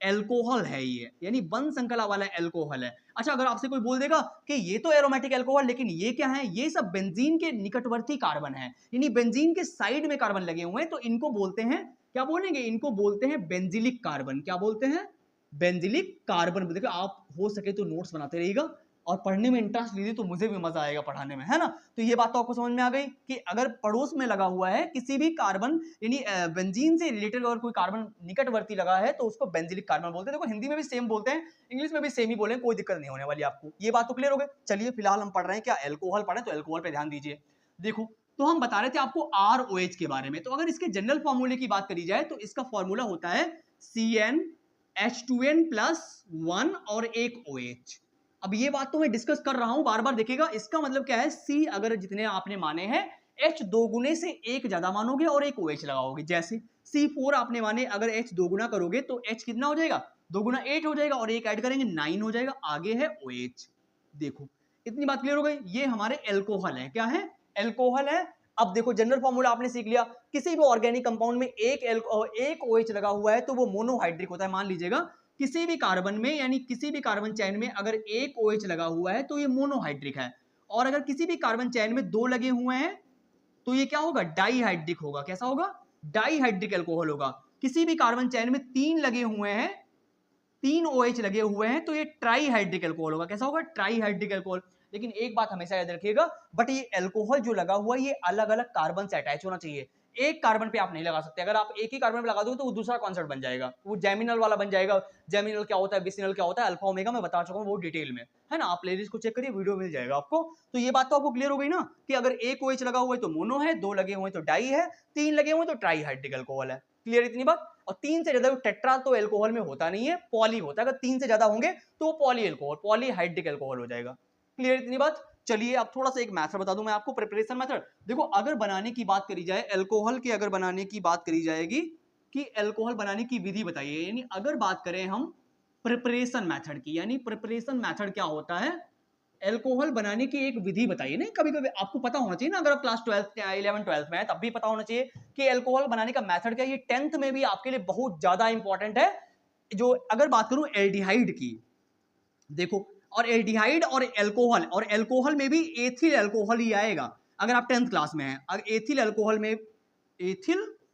एल्कोहल है ये, यानी बंद श्रृंखला वाला एल्कोहल है। अच्छा अगर आपसे कोई बोल देगा कि ये तो एरोमेटिक एल्कोहल, लेकिन ये क्या है, ये सब बेंजीन के निकटवर्ती कार्बन है, यानी बेंजीन के साइड में कार्बन लगे हुए हैं, तो इनको बोलते हैं, क्या बोलेंगे, इनको बोलते हैं बेंजिलिक कार्बन। क्या बोलते हैं, बेंजिलिक कार्बन। देखो आप हो सके तो नोट्स बनाते रहिएगा और पढ़ने में इंटरेस्ट लीजिए तो मुझे भी मजा आएगा पढ़ाने में, है ना। तो ये बात तो आपको समझ में आ गई कि अगर पड़ोस में लगा हुआ है किसी भी कार्बन, यानी बेंजीन से रिलेटेड अगर कोई कार्बन निकटवर्ती लगा है तो उसको बेंजिलिक कार्बन बोलते हैं। देखो हिंदी में भी सेम बोलते हैं, इंग्लिश में भी सेम ही बोले, कोई दिक्कत नहीं होने वाली आपको। ये बात तो क्लियर हो गई। चलिए फिलहाल हम पढ़ रहे हैं क्या, एल्कोहल पढ़े, तो एल्कोहल पे ध्यान दीजिए। देखो तो हम बता रहे थे आपको ROH के बारे में, तो अगर इसके जनरल फॉर्मूले की बात करी जाए तो इसका फॉर्मूला होता है CnH2n+1 और एक OH। अब ये बात तो मैं डिस्कस कर रहा हूं बार बार, देखिएगा इसका मतलब क्या है, C अगर जितने आपने माने हैं H दो गुने से एक ज्यादा मानोगे और एक OH लगाओगे, जैसे C4 आपने माने, अगर H दो गुना करोगे तो H कितना हो जाएगा, दो गुना 8 हो जाएगा, और एक ऐड करेंगे 9 हो जाएगा, आगे है OH। देखो इतनी बात क्लियर हो गई, ये हमारे एल्कोहल है। क्या है, एल्कोहल है। अब देखो जनरल फॉर्मूला आपने सीख लिया, किसी भी ऑर्गेनिक कंपाउंड में एक OH लगा हुआ है तो वो मोनोहाइड्रिक होता है। मान लीजिएगा किसी भी कार्बन में, यानी किसी भी कार्बन चैन में अगर एक OH लगा हुआ है तो ये मोनोहाइड्रिक है, और अगर किसी भी कार्बन चैन में दो लगे हुए हैं तो ये क्या होगा, डाईहाइड्रिक होगा। कैसा होगा, डाईहाइड्रिक एल्कोहल होगा। किसी भी कार्बन चैन में तीन लगे हुए हैं, तीन OH लगे हुए हैं तो ये ट्राईहाइड्रिक एल्कोहल होगा। कैसा होगा, ट्राईहाइड्रिक एल्कोहल। लेकिन एक बात हमेशा याद रखिएगा, बट ये एल्कोहल जो लगा हुआ है ये अलग अलग कार्बन से अटैच होना चाहिए, एक कार्बन पे आप नहीं लगा सकते। अगर आप एक ही कार्बन पे लगा दोगे तो वो दूसरा कॉन्सेप्ट बन जाएगा, वो जेमिनल वाला बन जाएगा। जेमिनल क्या होता है, विसिनल क्या होता है, अल्फा ओमेगा मैं बता चुका हूँ वो डिटेल में, है ना। आप प्लेलिस्ट को चेक करिए, वीडियो मिल जाएगा आपको। तो ये बात तो आपको क्लियर हो गई ना कि अगर एक OH लगा हुआ है तो मोनो है, दो लगे हुए तो डाई है, तीन लगे हुए तो ट्राईहाइड्रिक एल्कोहल है। क्लियर इतनी बात। और तीन से ज्यादा टेट्रा तो एल्कोहल में होता नहीं है, पॉली होता है। अगर तीन से ज्यादा होंगे तो वो पॉली एल्कोहल, पॉलीहाइड्रिक एल्कोहल हो जाएगा। क्लियर इतनी बात। चलिए अब थोड़ा सा एक मेथड बता दूं मैं आपको, प्रिपरेशन मेथड। देखो अगर बनाने की बात करी जाए एल्कोहल की, अगर बनाने की बात करी जाएगी कि एल्कोहल बनाने की विधि बताइए, यानी अगर बात करें हम प्रिपरेशन मेथड की, यानी प्रिपरेशन मेथड क्या होता है, एल्कोहल बनाने की एक विधि बताइए। नहीं कभी कभी आपको पता होना चाहिए ना, अगर आप क्लास 11 12 में है तब भी पता होना चाहिए कि एल्कोहल बनाने का मेथड क्या है। ये 10th में भी आपके लिए बहुत ज्यादा इंपॉर्टेंट है। जो अगर बात करूं एल्डिहाइड की, देखो और एल्डिहाइड और एल्कोहल में भी एथिल एल्कोहल ही आएगा अगर आप 10th क्लास में हैं। अगर एथिल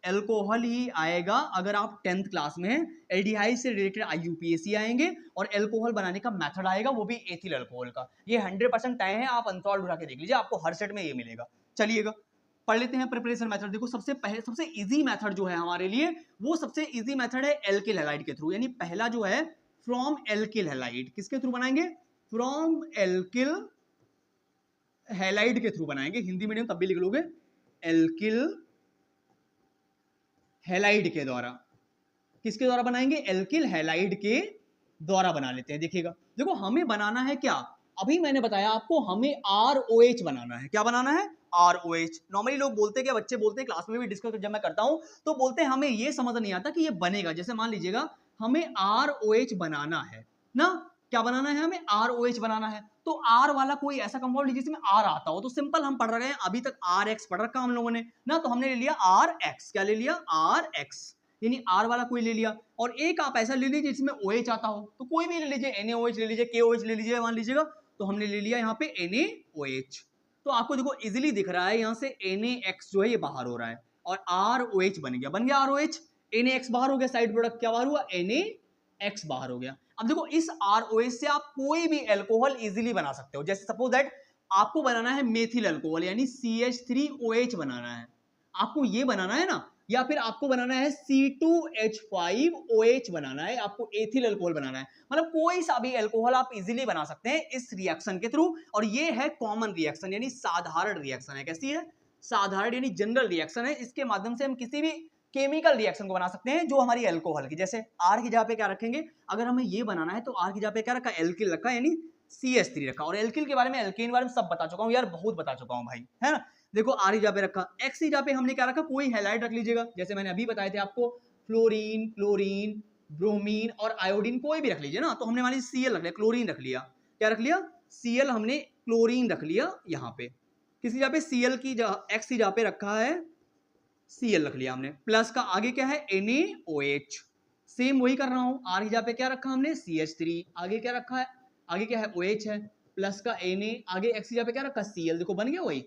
एल्कोहल ही आएगा अगर आप 10th क्लास में हैं। एल्डिहाइड से रिलेटेड IUPAC आएंगे और एल्कोहल बनाने का मेथड आएगा, वो भी एथिल अल्कोहल का। ये 100% तय है, आप अनसॉल्व उठा के देख लीजिए, आपको हर सेट में ये मिलेगा। चलिएगा पढ़ लेते हैं प्रिपरेशन मेथड। देखो सबसे इजी मेथड जो है हमारे लिए, वो सबसे इजी मेथड है एल्किल हैलाइड के थ्रू। यानी पहला जो है फ्रॉम एल्किल हैलाइड, किसके थ्रू बनाएंगे, फ्रॉम एल्किल हैलाइड के थ्रू बनाएंगे। हिंदी मीडियम तब भी लिख लोगे, एल्किल हैलाइड के द्वारा। किसके द्वारा बनाएंगे, एल्किल हैलाइड के द्वारा बना लेते हैं। देखिएगा देखो हमें बनाना है क्या, अभी मैंने बताया आपको हमें ROH बनाना है। क्या बनाना है, ROH। नॉर्मली लोग बोलते हैं, क्या बच्चे बोलते हैं, क्लास में भी डिस्कस जब मैं करता हूं तो बोलते हैं हमें ये समझ नहीं आता कि ये बनेगा। जैसे मान लीजिएगा हमें ROH बनाना है ना, क्या बनाना है, हमें ROH बनाना है। तो R वाला कोई ऐसा कंपाउंड जिसमें R आता हो, तो सिंपल हम पढ़ रहे हैं अभी तक RX पढ़ रखा हम लोगों ने ना, तो हमने ले लिया RX। क्या ले लिया, RX, यानी R वाला कोई ले लिया। और एक आप ऐसा ले लीजिए जिसमें OH आता हो, तो कोई भी ले लीजिए, NaOH ले लीजिए, KOH ले लीजिए, मान लीजिएगा तो हमने ले लिया यहाँ पे NaOH। तो आपको देखो इजीली दिख रहा है यहाँ से NaX जो है ये बाहर हो रहा है और ROH बन गया ROH। NaX बाहर हो गया, साइड प्रोडक्ट क्या बाहर हुआ, NaX बाहर हो गया। अब देखो इस ROH से आप कोई भी अल्कोहल इजीली बना सकते हो। जैसे सपोज दैट आपको बनाना है मेथिल अल्कोहल यानी CH3OH बनाना है, आपको ये बनाना है ना, या फिर आपको बनाना है C2H5OH बनाना है, आपको एथिल अल्कोहल बनाना है, मतलब कोई सा भी अल्कोहल आप इजीली बना सकते हैं इस रिएक्शन के थ्रू। और ये है कॉमन रिएक्शन यानी साधारण रिएक्शन है। कैसी है, साधारण यानी जनरल रिएक्शन है। इसके माध्यम से हम किसी भी केमिकल रिएक्शन को बना सकते हैं जो हमारी अल्कोहल की, जैसे R की जगह पे क्या रखेंगे, अगर हमें ये बनाना है तो R की जगह पे क्या रखा, एल्किल रखा यानी CH3 रखा। और एल्किल के बारे में, एल्केन के बारे में सब बता चुका हूं यार, बहुत बता चुका हूं भाई, है ना। देखो R की जगह पे रखा, X की जगह पे हमने क्या रखा, कोई हैलाइड रख लीजिएगा, जैसे मैंने अभी बताए थे आपको, फ्लोरीन, क्लोरीन, ब्रोमीन और आयोडीन कोई भी रख लीजिए ना। तो हमने मान लीजिए Cl रख लिया, क्लोरीन रख लिया, क्या रख लिया, Cl, हमने क्लोरीन रख लिया यहाँ पे। किसी जगह पे Cl की जगह, X की जगह पे रखा है Cl रख लिया हमने, प्लस का आगे क्या है NaOH, सेम वही कर रहा हूं। R की जगह पे क्या रखा हमने CH3, आगे क्या रखा है, आगे क्या है OH है, प्लस का Na, आगे X की जगह पे क्या रखा Cl, देखो बन गया वही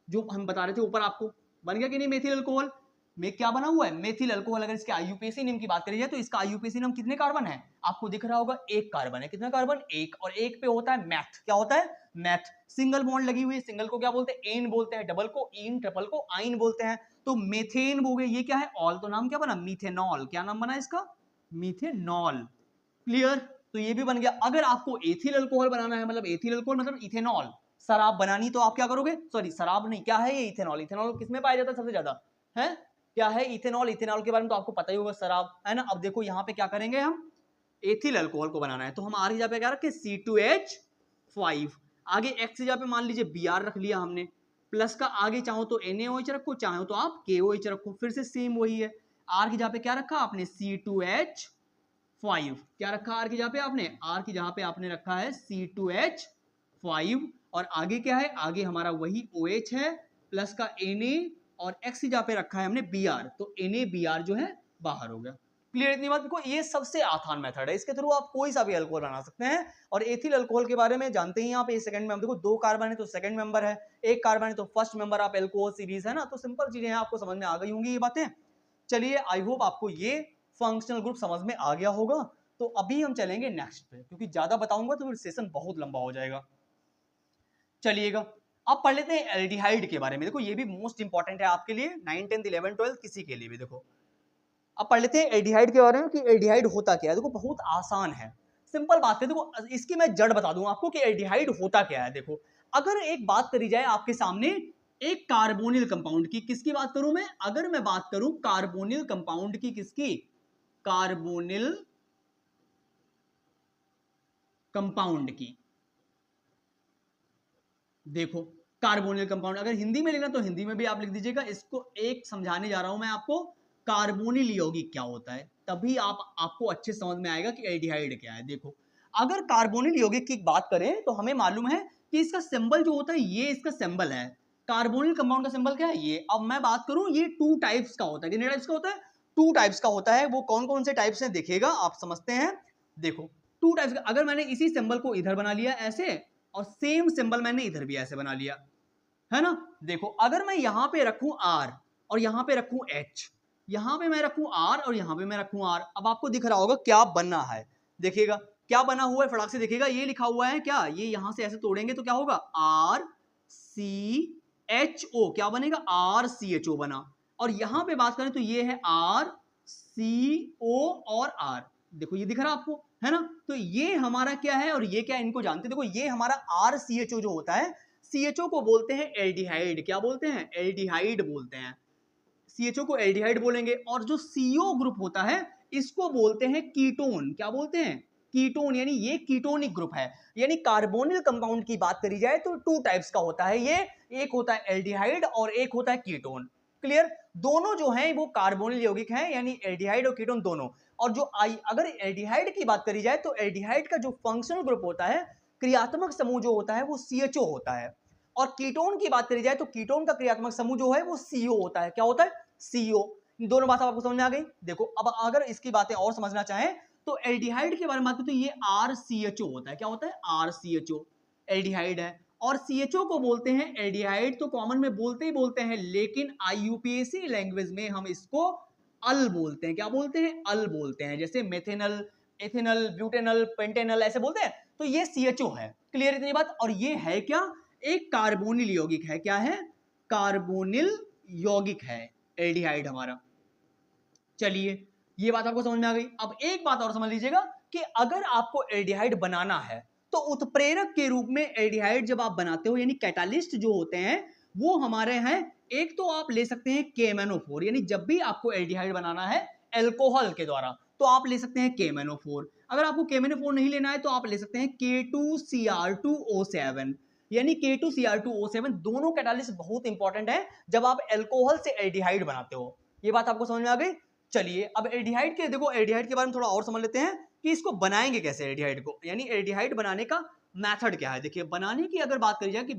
जो हम बता रहे थे ऊपर, आपको बन गया कि नहीं, मेथिल अल्कोहल में क्या बना हुआ है, मेथिल अल्कोहल। अगर इसके IUPAC नेम की बात करी जाए तो इसका IUPAC नेम कितने कार्बन है, आपको दिख रहा होगा, एक कार्बन है। कितना कार्बन, एक, और एक पे होता है मैथ, क्या होता है, मैथ, सिंगल बॉन्ड लगी हुई है। सिंगल को क्या बोलते हैं, एन बोलते हैं, डबल को इन, ट्रिपल को आइन बोलते हैं। तो मेथेन हो गए, ये क्या है, ऑल, तो नाम क्या बना, मीथेनॉल। क्या नाम बना इसका, मीथेनॉल। क्लियर, तो ये भी बन गया। अगर आपको एथिल अल्कोहल बनाना है, मतलब एथिल अल्कोहल मतलब इथेनॉल, शराब बनानी, तो आप क्या करोगे, सॉरी शराब नहीं, क्या है ये, इथेनॉल। इथेनॉल किसमें पाया जाता है सबसे ज्यादा, है क्या है, इथेनॉल। इथेनॉल के बारे में तो आपको पता ही होगा, शराब, है ना। अब देखो यहाँ पे क्या करेंगे हम, एथिल अल्कोहल को बनाना है, तो हम आर की जगह पे क्या रखें, C2H5, आगे X की जगह पे मान लीजिए Br रख लिया हमने, प्लस का आगे चाहो तो NaOH रखो, चाहो तो आप KOH रखो, फिर से सेम वही है। R की जगह पे क्या रखा आपने, C2H5, क्या रखा R की जगह पे आपने, R की जगह पे आपने रखा है C2H5, और आगे क्या है, आगे हमारा वही OH है, प्लस का Na, और X की जगह पे रखा है हमने Br, तो NaBr जो है बाहर हो गया। क्लियर, इतनी बात। देखो ये सबसे आसान मेथड है, इसके थ्रू आप कोई सा भी अल्कोहल बना सकते हैं। और एथिल अल्कोहल के बारे में जानते ही आप, ये सेकंड में, देखो दो कार्बन है तो सेकंड मेंबर है, एक कार्बन है तो फर्स्ट मेंबर आप अल्कोहल सीरीज, है ना। तो सिंपल चीजें हैं, आपको समझ में आ गई होंगी ये बातें। चलिए, आई होप आपको ये फंक्शनल ग्रुप समझ में आ गया होगा। तो अभी हम चलेंगे नेक्स्ट पे, क्योंकि ज्यादा बताऊंगा तो फिर सेशन बहुत लंबा हो जाएगा। चलिएगा, अब पढ़ लेते हैं एल्डिहाइड के बारे में। देखो ये भी मोस्ट इंपॉर्टेंट है आपके लिए, 9, 10, 11, 12 किसी के लिए भी। देखो अब पढ़ लेते हैं एल्डिहाइड के बारे में कि एल्डिहाइड होता क्या है। देखो बहुत आसान है, सिंपल बात है। देखो इसकी मैं जड़ बता दूं आपको कि एल्डिहाइड होता क्या है। देखो अगर एक बात करी जाए आपके सामने एक कार्बोनिल कंपाउंड की, किसकी बात करूं मैं, अगर मैं बात करूं कार्बोनिल कंपाउंड की, किसकी, कार्बोनिल कंपाउंड की। देखो कार्बोनिल कंपाउंड अगर हिंदी में लेना तो हिंदी में भी आप लिख दीजिएगा। इसको एक समझाने जा रहा हूं मैं आपको, कार्बोनिल यौगिक क्या होता है, तभी आपको अच्छे समझ में आएगा कि एल्डिहाइड क्या है। देखो अगर कार्बोनिल यौगिक की बात करें तो हमें मालूम है कि इसका सिंबल जो होता है, ये इसका सिंबल है। कार्बोनिल कंपाउंड का सिंबल क्या है, ये। अब मैं बात करूं, ये टू टाइप्स का होता है। कितने टाइप्स का होता है, टू टाइप्स का होता है। वो कौन कौन से टाइप्स हैं देखिएगा, आप समझते हैं। देखो टू टाइप्स का, अगर मैंने इसी सिंबल को इधर बना लिया ऐसे, और सेम सिंबल मैंने इधर भी ऐसे बना लिया, है ना। देखो अगर मैं यहां पे रखूं R और यहां पे रखूं H, यहां पे मैं रखूं R और यहां पे मैं रखूं R, अब आपको दिख रहा होगा क्या बनना है। देखिएगा क्या बना हुआ है, फटाक से देखिएगा, ये लिखा हुआ है क्या, ये यहां से ऐसे तोड़ेंगे तो क्या होगा, RCHO, क्या बनेगा, RCHO बना। और यहां पे बात करें तो ये है RCO और R, देखो ये दिख रहा है आपको, है ना। तो ये हमारा क्या है और ये क्या है, इनको जानते हैं। देखो ये हमारा RCHO जो होता है, CHO को बोलते हैं एल्डिहाइड। क्या बोलते हैं, एल्डिहाइड बोलते हैं। CHO को एल्डिहाइड बोलेंगे। और जो CO ग्रुप होता है इसको बोलते हैं कीटोन। क्या बोलते हैं, कीटोन, यानी ये कीटोनिक ग्रुप है। यानी कार्बोनिल कंपाउंड की बात करी जाए तो टू टाइप्स का होता है ये, एक होता है एल्डिहाइड और एक होता है कीटोन। क्लियर, दोनों जो हैं वो कार्बोनिल यौगिक हैं, यानी एल्डिहाइड और कीटोन दोनों। और जो अगर एल्डिहाइड की बात करी जाए तो एल्डिहाइड का जो फंक्शनल ग्रुप होता है, क्रियात्मक समूह जो होता है वो CHO होता है। और कीटोन की बात करी जाए तो कीटोन का क्रियात्मक समूह जो है वो CO होता है। क्या होता है, CO। दोनों बात आपको समझ में आ गई। देखो अब अगर इसकी बातें और समझना चाहें तो एल्डिहाइड के बारे में बात करें तो ये RCHO होता है। क्या होता है, RCHO। एल्डिहाइड है। और CHO को बोलते हैं एल्डिहाइड, तो कॉमन में बोलते ही बोलते हैं, लेकिन IUPAC लैंग्वेज में हम इसको अल बोलते हैं। क्या बोलते हैं? अल बोलते हैं। जैसे मेथेनल, एथेनल, ब्यूटेनल, पेंटेनल ऐसे बोलते हैं। तो ये CHO है। क्लियर इतनी बात? और ये है क्या? एक कार्बोनिल यौगिक है। क्या है? कार्बोनिल यौगिक है एल्डिहाइड हमारा। चलिए, ये बात आपको समझ में आ गई। अब एक बात और समझ लीजिएगा कि अगर आपको एल्डिहाइड बनाना है तो उत्प्रेरक के रूप में एल्डिहाइड जब आप बनाते हो, यानी कैटालिस्ट जो होते हैं वो हमारे हैं, एक तो आप ले सकते हैं KMnO4, यानी जब भी आपको एल्डिहाइड बनाना है अल्कोहल के द्वारा तो आप ले सकते हैं KMnO4। अगर आपको KMnO4 नहीं लेना है तो आप ले सकते हैं K2Cr2O7, यानी K2Cr2O7। दोनों कैटालिस्ट बहुत इंपॉर्टेंट है जब आप अल्कोहल से एल्डिहाइड बनाते हो। ये बात आपको समझ में आ गई? चलिए, अब एल्डिहाइड के देखो, एल्डिहाइड के बारे में थोड़ा और समझ लेते हैं कि इसको बनाएंगे कैसे एल्डिहाइड को, यानी एल्डिहाइड बनाने का मेथड क्या है। देखिए, बनाने की अगर बात करी जाए कि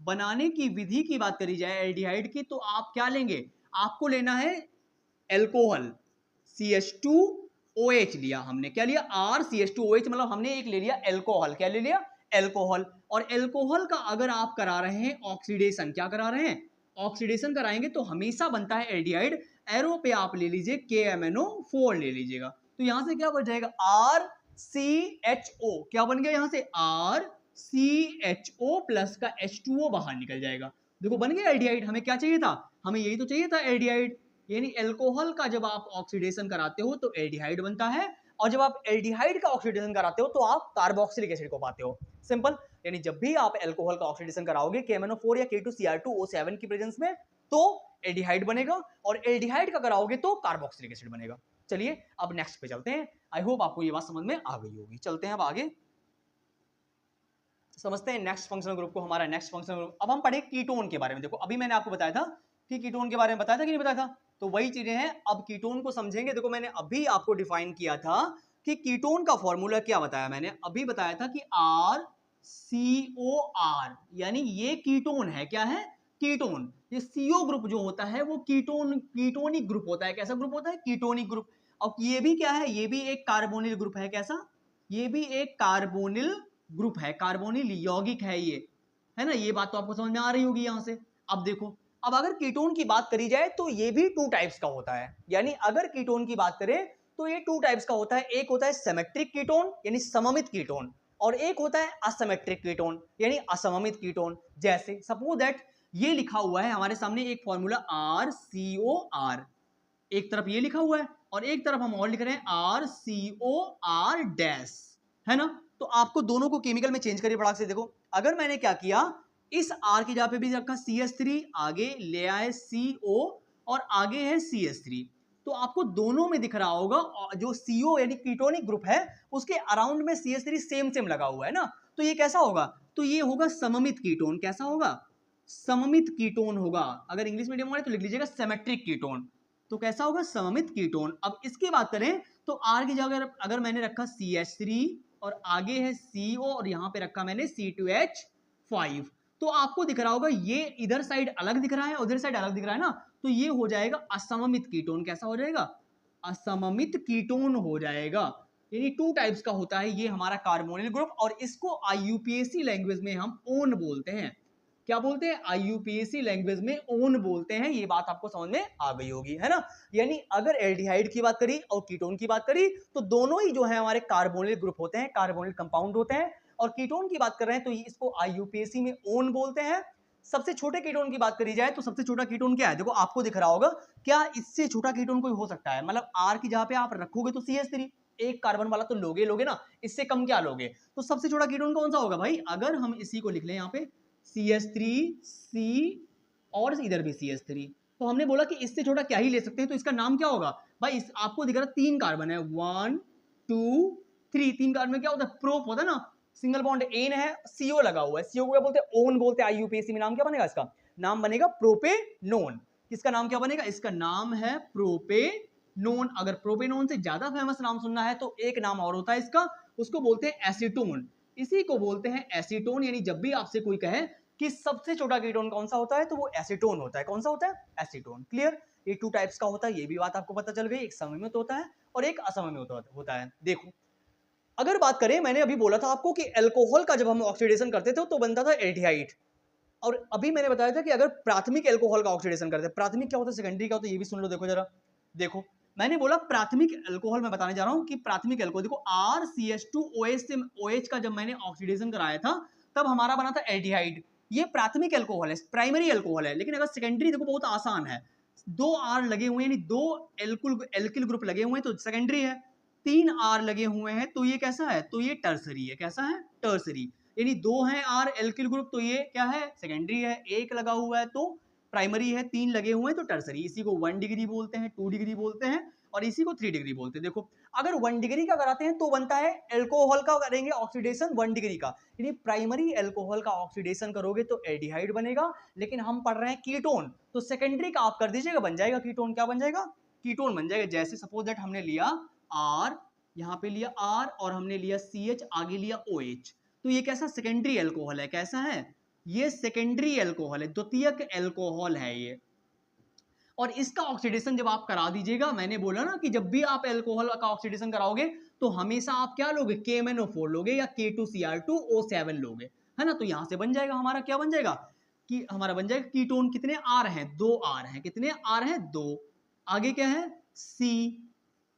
बनाने की विधि की बात करी जाए एल्डिहाइड की, तो आप क्या लेंगे? आपको लेना है अल्कोहल CH2OH लिया हमने। क्या लिया? RCH2OH, मतलब हमने एक ले लिया अल्कोहल। क्या ले लिया? अल्कोहल। और अल्कोहल का अगर आप करा रहे हैं ऑक्सीडेशन, क्या करा रहे हैं? ऑक्सीडेशन कराएंगे तो हमेशा बनता है एल्डिहाइड। एरो पे आप ले लीजिए KMnO4 ले लीजिएगा। तो यहां से क्या बन जाएगा? RCHO। क्या बन गया? यहां से RCHO प्लस का H2O बाहर निकल जाएगा। देखो, बन गया एल्डिहाइड। हमें क्या चाहिए था? हमें यही तो चाहिए था, एल्डिहाइड। यानी अल्कोहल का जब आप ऑक्सीडेशन कराते हो तो एल्डिहाइड बनता है, और जब आप एल्डिहाइड का ऑक्सीडेशन कराते हो तो आप कार्बोक्सिलिक एसिड को पाते हो। सिंपल। यानी जब भी आप अल्कोहल का ऑक्सीडेशन कराओगे KMnO4 या K2Cr2O7 की प्रेजेंस में तो एल्डिहाइड बनेगा, और एल्डिहाइड का कराओगे तो कार्बोक्सिलिक एसिड बनेगा। चलिए, अब नेक्स्ट पे चलते हैं। आई होप आपको ये बात समझ में आ गई होगी। चलते हैं अब आगे, समझते हैं नेक्स्ट फंक्शनल ग्रुप को। हमारा नेक्स्ट फंक्शनल ग्रुप, अब हम पढ़े कीटोन के बारे में। देखो, अभी मैंने आपको बताया था कि कीटोन के बारे में बताया था कि नहीं बताया था, तो वही चीजें हैं। अब कीटोन को समझेंगे। देखो, मैंने अभी आपको डिफाइन किया था कि कीटोन का फॉर्मूला क्या बताया। मैंने अभी बताया था कि RCOR, यानी ये कीटोन है। क्या है? कीटोन। ये CO ग्रुप जो होता है वो कीटोनिक ग्रुप होता है। कैसा ग्रुप होता है? Ketonic group. और ये भी क्या है? ये भी एक कार्बोनिल ग्रुप है। कैसा? ये भी एक कार्बोनिल ग्रुप है, कार्बोनिल यौगिक है ये, है ना। ये बात तो आपको समझ में आ रही होगी यहां से। अब देखो, अब अगर कीटोन की बात करी जाए तो ये भी टू टाइप्स का होता है। यानी अगर कीटोन की बात करें तो ये टू टाइप्स का होता है। एक होता है सिमेट्रिक कीटोन, यानी सममित कीटोन, और एक होता है असिमेट्रिक कीटोन, यानी असममित कीटोन। जैसे सपोज दैट ये लिखा हुआ है हमारे सामने एक फॉर्मूला RCOR, एक तरफ ये लिखा हुआ है और एक तरफ हम और लिख रहे हैं RCOR डैश, है ना। तो आपको दोनों को केमिकल में चेंज करिए फटाक से। देखो, अगर मैंने क्या किया, इस R की जगह पे भी रखा CH3, आगे ले आए CO और आगे है CH3, तो आपको दोनों में दिख रहा होगा जो CO यानी कीटोनिक ग्रुप है उसके अराउंड में CH3 सेम सेम लगा हुआ है ना। तो ये कैसा होगा? तो ये होगा सममित कीटोन। कैसा होगा? सममित कीटोन होगा। अगर इंग्लिश मीडियम वाले तो लिख लीजिएगा सिमेट्रिक कीटोन। तो कैसा होगा? सममित कीटोन। अब इसकी बात करें तो R की जगह अगर मैंने रखा CH3 और आगे है CO और यहां पे रखा मैंने C2H5, तो आपको दिख रहा होगा ये इधर साइड अलग दिख रहा है, उधर साइड अलग दिख रहा है ना, तो ये हो जाएगा असममित कीटोन। कैसा हो जाएगा? असममित कीटोन हो जाएगा। यानी टू टाइप्स का होता है ये हमारा कार्बोनिल ग्रुप, और इसको IUPAC लैंग्वेज में हम ओन बोलते हैं। क्या बोलते हैं? IUPAC लैंग्वेज में ओन बोलते हैं। ये बात आपको समझ में आ गई होगी, है ना। यानी अगर एल्डिहाइड की बात करी और कीटोन की बात करी तो दोनों ही जो है हमारे कार्बोनिल ग्रुप होते हैं, कार्बोनिल कंपाउंड होते हैं। और कीटोन की बात कर रहे हैं तो इसको IUPAC में ओन बोलते हैं। सबसे छोटे कीटोन की बात करी जाए तो सबसे छोटा कीटोन क्या है? देखो, आपको दिख रहा होगा। क्या इससे छोटा कीटोन कोई हो सकता है? मतलब R की जगह पे आप रखोगे तो CH3, एक कार्बन वाला तो लोगे ना, इससे कम क्या लोगे? तो सबसे छोटा कीटोन कौन सा होगा भाई? अगर हम इसी को लिख लें यहाँ पे CH3, C और इधर भी CH3, तो हमने बोला कि इससे छोटा क्या ही ले सकते हैं, तो इसका नाम क्या होगा भाई? आपको दिख रहा है 3 कार्बन है, 1 2 3, 3 कार्बन में क्या होता है? प्रोप होता है ना, सिंगल बॉन्ड एन है, CO लगा हुआ है। CO को क्या बोलते हैं? ओन बोलते हैं। IUPAC में नाम क्या बनेगा इसका? नाम बनेगा प्रोपेनोन। किसका नाम क्या बनेगा? इसका नाम है प्रोपेनोन। अगर प्रोपेनोन से ज्यादा फेमस नाम सुनना है तो एक नाम और होता है इसका, उसको बोलते हैं एसीटोन। इसी को बोलते हैं एसीटोन। यानी जब भी आपसे कोई कहे कि सबसे छोटा कीटोन कौन सा होता है तो वो एसीटोन होता है। कौन सा होता है? एसीटोन। क्लियर। ये टू टाइप्स का होता है, ये भी बात आपको पता चल गई। एक सममित होता है और एक असममित होता है। देखो, अगर बात करें, मैंने अभी बोला था आपको कि अल्कोहल का जब हम ऑक्सीडेशन करते थे तो बनता था एल्डिहाइड, और अभी मैंने बताया था कि अगर प्राथमिक अल्कोहल का ऑक्सीडेशन करते हैं, प्राथमिक क्या होता है, सेकेंडरी क्या होता है, ये भी सुन लो। देखो जरा, देखो मैंने बोला प्राथमिक अल्कोहल, मैं बताने जा रहा हूं कि प्राथमिक अल्कोहल, देखो RCH2OH से OH का जब मैंने ऑक्सीडेशन कराया था तब हमारा बना था एल्डिहाइड। ये प्राथमिक अल्कोहल है, प्राइमरी अल्कोहल है। लेकिन अगर सेकेंडरी, देखो बहुत आसान है, 2 R लगे हुए हैं, यानी 2 एल्किल ग्रुप लगे हुए हैं तो सेकेंडरी है, 3 R लगे हुए हैं तो ये कैसा है, तो ये टर्सरी है। कैसा है, टर्सरी। यानी 2 हैं R एल्किल ग्रुप तो ये क्या है, सेकेंडरी है। 1 लगा हुआ है तो प्राइमरी है, 3 लगे हुए हैं तो टर्सरी। इसी को 1 डिग्री बोलते हैं, 2 डिग्री बोलते हैं, और इसी को 3 डिग्री बोलते हैं। देखो अगर 1 डिग्री का कराते हैं तो बनता है एल्कोहल का, करेंगे ऑक्सीडेशन 1 डिग्री का, यानी प्राइमरी एल्कोहल का ऑक्सीडेशन करोगे तो एल्डिहाइड बनेगा। लेकिन हम पढ़ रहे हैं कीटोन, तो सेकेंडरी का आप कर दीजिएगा, बन जाएगा कीटोन। क्या बन जाएगा, कीटोन बन जाएगा। जैसे सपोज दैट हमने लिया R, यहाँ पे लिया R और हमने लिया CH, आगे लिया OH, तो ये कैसा सेकेंडरी अल्कोहल है। कैसा है, ये सेकेंडरी अल्कोहल है, द्वितीयक अल्कोहल है ये। और इसका ऑक्सीडेशन जब आप करा दीजिएगा, मैंने बोला ना कि जब भी आप अल्कोहल का ऑक्सीडेशन कराओगे तो हमेशा आप क्या लोगे, KMnO4 लोगे या K2Cr2O7 लोगे, है ना। तो यहां से बन जाएगा हमारा, क्या बन जाएगा, कि हमारा बन जाएगा कीटोन। कितने R हैं, 2 R हैं। कितने R हैं, 2। आगे क्या है, C,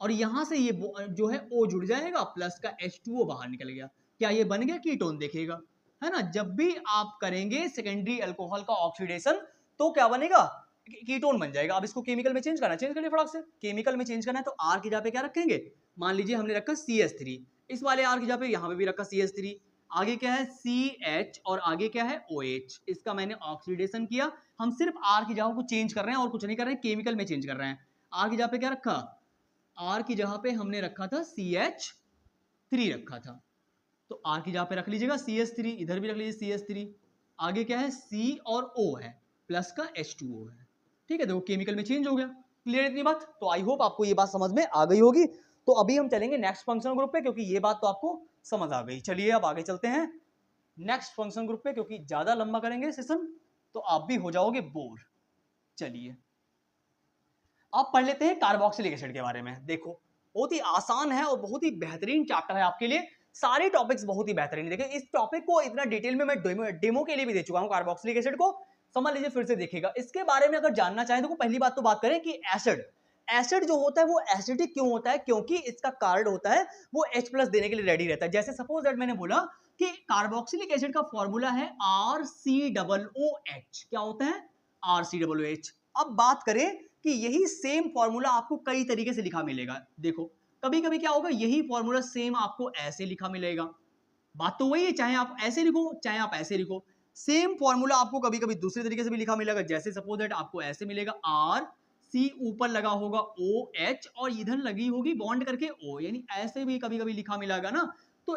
और यहां से ये जो है O जुड़ जाएगा, प्लस का H2O बाहर निकल गया। क्या ये बन गया कीटोन, देखिएगा, है ना। जब भी आप करेंगे सेकेंडरी अल्कोहल का ऑक्सीडेशन तो क्या बनेगा, कीटोन बन जाएगा। अब इसको केमिकल में चेंज करना है, चेंज करिए फटाक से। केमिकल में चेंज करना है तो R की जगह पे क्या रखेंगे, मान लीजिए हमने रखा CH3, इस वाले R की जगह पे यहाँ पे भी रखा CH3। आगे क्या है, CH, और आगे क्या है, OH। इसका मैंने ऑक्सीडेशन किया। हम सिर्फ R की जगह को चेंज कर रहे हैं और कुछ नहीं कर रहे हैं, केमिकल में चेंज कर रहे हैं। R की जगह पे क्या रखा, R की जगह पे हमने रखा था CH3 रखा था, तो R की जगह पे रख लीजिएगा CH3, इधर भी रख लीजिए CH3। आगे क्या है, C और O है, प्लस का H2O है। ठीक है, देखो केमिकल में चेंज हो गया। क्लियर इतनी बात, तो आई होप आपको ये बात समझ में आ गई होगी। तो अभी हम चलेंगे नेक्स्ट फंक्शनल ग्रुप पे, क्योंकि ये बात तो आपको समझ आ गई। चलिए अब आगे चलते हैं नेक्स्ट फंक्शनल ग्रुप पे, क्योंकि ज्यादा लंबा करेंगे सेशन तो आप भी हो जाओगे बोर। चलिए आप पढ़ लेते हैं कार्बोक्सिलिक एसिड के बारे में। देखो बहुत ही आसान है और बहुत ही बेहतरीन चैप्टर है आपके लिए। सारे टॉपिक्स बहुत ही बेहतरीन। देखिए इस टॉपिक को इतना डिटेल में मैं डेमो के लिए भी दे चुका हूं। कार्बोक्सिलिक एसिड को समझ लीजिए, फिर से देखिएगा। इसके बारे में अगर जानना चाहें तो पहली बात तो बात करें कि एसिड, एसिड जो होता है वो एसिडिक क्यों होता है, क्योंकि इसका कार्ड होता है वो H+ देने के लिए रेडी रहता है। जैसे सपोज दैट मैंने बोला कि कार्बोक्सिलिक एसिड का फॉर्मूला है RCOOH। क्या होता है, RCOOH। अब बात करें कि यही सेम फॉर्मूला आपको कई तरीके से लिखा मिलेगा। देखो कभी कभी क्या होगा, यही फॉर्मूला सेम आपको ऐसे लिखा मिलेगा। बात तो वही है, चाहे आप ऐसे लिखो चाहे आप ऐसे लिखो, सेम फॉर्मूला आपको कभी कभी दूसरे तरीके से भी लिखा मिलेगा। जैसे सपोज दैट आपको ऐसे मिलेगा, RC ऊपर लगा होगा OH और इधर लगी होगी बॉन्ड करके O, यानी ऐसे भी कभी कभी लिखा मिलेगा ना। तो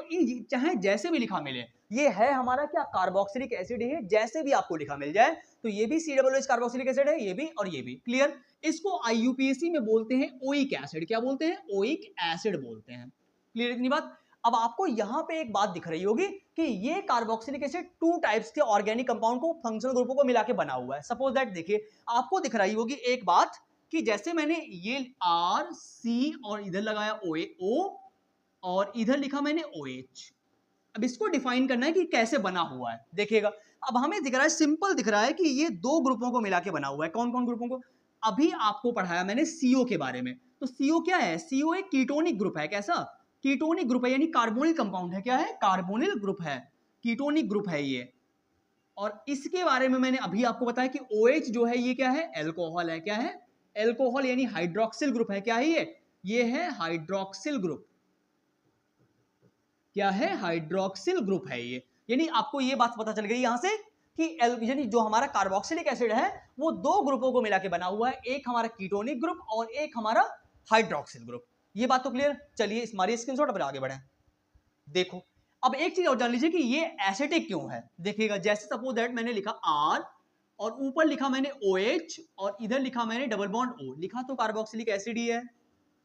चाहे जैसे भी लिखा मिले, ये है हमारा क्या, कार्बोक्सिलिक एसिड है। जैसे भी आपको लिखा मिल जाए तो ये भी COOH कार्बोक्सिलिक एसिड है, ये भी और ये भी। क्लियर। इसको IUPAC में बोलते हैं ओइक एसिड। क्या बोलते हैं, ओइक एसिड बोलते हैं। क्लियर इतनी बात। अब आपको यहां पे एक बात दिख रही होगी कि ये कार्बोक्सिलिक एसिड 2 टाइप्स के ऑर्गेनिक कंपाउंड को, फंक्शनल ग्रुपों को मिला के बना हुआ है। सपोज दैट देखिए आपको दिख रही होगी एक बात कि जैसे मैंने ये RC और इधर लगाया O और इधर लिखा मैंने OH। अब इसको डिफाइन करना है कि कैसे बना हुआ है। देखिएगा अब हमें दिख रहा है, सिंपल दिख रहा है कि ये 2 ग्रुपों को मिला के बना हुआ है। कौन कौन ग्रुपों को, अभी आपको पढ़ाया मैंने CO के बारे में। तो CO क्या है, CO एक कीटोनिक ग्रुप है। कैसा, कीटोनिक ग्रुप है, यानी कार्बोनिल कंपाउंड है। क्या है, कार्बोनिल ग्रुप है, कीटोनिक ग्रुप है ये। और इसके बारे में मैंने अभी आपको बताया कि OH जो है ये क्या है, अल्कोहल है। क्या है, अल्कोहल, यानी हाइड्रोक्सिल ग्रुप है। क्या है ये है हाइड्रोक्सिल ग्रुप। क्या है, हाइड्रोक्सिल ग्रुप है ये। यानी आपको ये बात पता चल गई यहां से कि यानी जो हमारा कार्बोक्सिलिक एसिड है वो 2 ग्रुपों को मिला के बना हुआ है, एक हमारा कीटोनिक ग्रुप और एक हमारा हाइड्रोक्सिल ग्रुप। ये बात तो क्लियर। चलिए इस मारिए स्क्रीनशॉट पर आगे बढ़े। देखो अब एक चीज और जान लीजिए कि ये एसिडिक क्यों है। देखिएगा जैसे सपोज दैट मैंने लिखा R और ऊपर लिखा मैंने OH और इधर लिखा मैंने डबल बॉन्ड O, लिखा तो कार्बोक्सिलिक एसिड ही है।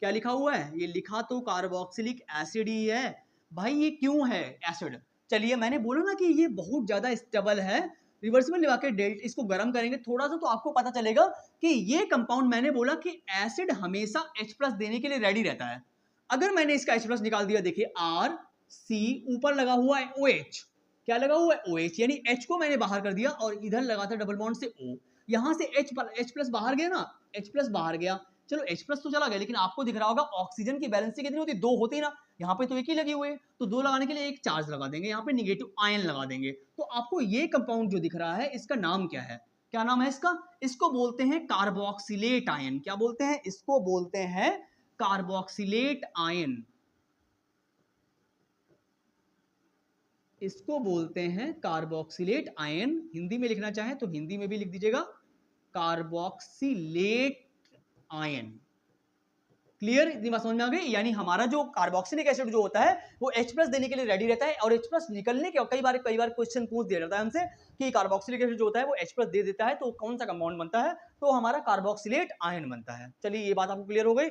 क्या लिखा हुआ है, ये लिखा तो कार्बोक्सिलिक एसिड ही है। भाई ये क्यों है एसिड, चलिए मैंने बोला ना कि ये बहुत ज्यादा स्टेबल है। रिवर्सिबल लिखा के डेल्ट इसको गर्म करेंगे थोड़ा सा तो आपको पता चलेगा कि ये कंपाउंड, मैंने बोला कि एसिड हमेशा H+ देने के लिए रेडी रहता है। अगर मैंने इसका H प्लस निकाल दिया, देखिए आर सी, ऊपर लगा हुआ है OH, क्या लगा हुआ है OH, यानी H को मैंने बाहर कर दिया और इधर लगा था डबल बॉन्ड से O, यहां से H प्लस बाहर गया ना, H प्लस बाहर गया, चलो H प्लस तो चला गया, लेकिन आपको दिख रहा होगा ऑक्सीजन की वैलेंसी कितनी होती है, 2 होती है ना, यहाँ पे तो एक ही लगी हुई है, तो 2 लगाने के लिए एक चार्ज लगा देंगे, यहाँ पे निगेटिव आयन लगा देंगे। तो आपको ये कंपाउंड जो दिख रहा है इसका नाम क्या है, क्या नाम है इसका, इसको बोलते हैं कार्बोक्सिलेट आयन। क्या बोलते हैं, इसको बोलते हैं कार्बोक्सिलेट आयन, इसको बोलते हैं कार्बोक्सिलेट आयन। हिंदी में लिखना चाहें तो हिंदी में भी लिख दीजिएगा कार्बोक्सिलेट आयन। क्लियर, इतनी बात समझ में आ गई। यानी हमारा जो कार्बोक्सिलिक एसिड जो होता है वो H प्लस देने के लिए रेडी रहता है, और H प्लस निकलने के कई बार क्वेश्चन पूछ दिया जाता है हमसे कि कार्बोक्सिलिक एसिड जो होता है वो H प्लस दे देता है तो कौन सा कंपाउंड बनता है, तो हमारा कार्बोक्सिलेट आयन बनता है। चलिए ये बात आपको क्लियर हो गई।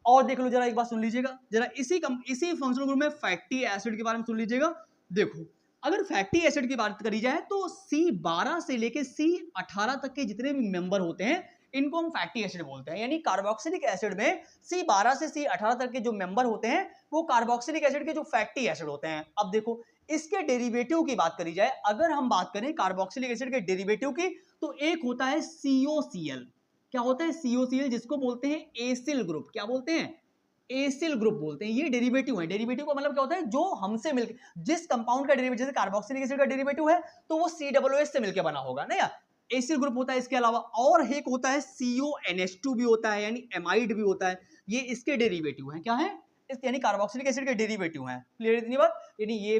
और देख लो जरा, एक बात सुन लीजिएगा जरा, इसी फंक्शनल ग्रुप में फैटी एसिड के बारे में सुन लीजिएगा। देखो अगर फैटी एसिड की बात करी जाए तो C12 से लेके C18 तक के जितने भी मेंबर होते हैं इनको हम फैटी एसिड बोलते हैं। यानी कार्बोक्सिलिक एसिड में C12 से C18 तक के जो मेंबर होते हैं वो कार्बोक्सिलिक एसिड के जो फैटी एसिड होते हैं। अब देखो इसके डेरिवेटिव की बात करी जाए, अगर हम बात करें कार्बोक्सिलिक एसिड के डेरिवेटिव की, तो एक होता है COCl। क्या होता है COCl, जिसको बोलते हैं एसिल ग्रुप। क्या बोलते हैं, एसिल ग्रुप बोलते हैं। ये डेरिवेटिव है। डेरिवेटिव का मतलब क्या होता है, जो हमसे मिलकर जिस कंपाउंड का डेरिवेटिव, जैसे कार्बोक्सिलिक एसिड का डेरिवेटिव है तो वो COOH से मिलकर बना होगा ना यार, एसिल ग्रुप होता है। इसके अलावा और एक होता है CONH2 भी होता है, यानी एमाइड भी होता है, ये इसके डेरिवेटिव हैं। क्या है, यानी कार्बोक्सिलिक एसिड के डेरिवेटिव हैं। क्लियर इतनी बात, यानी ये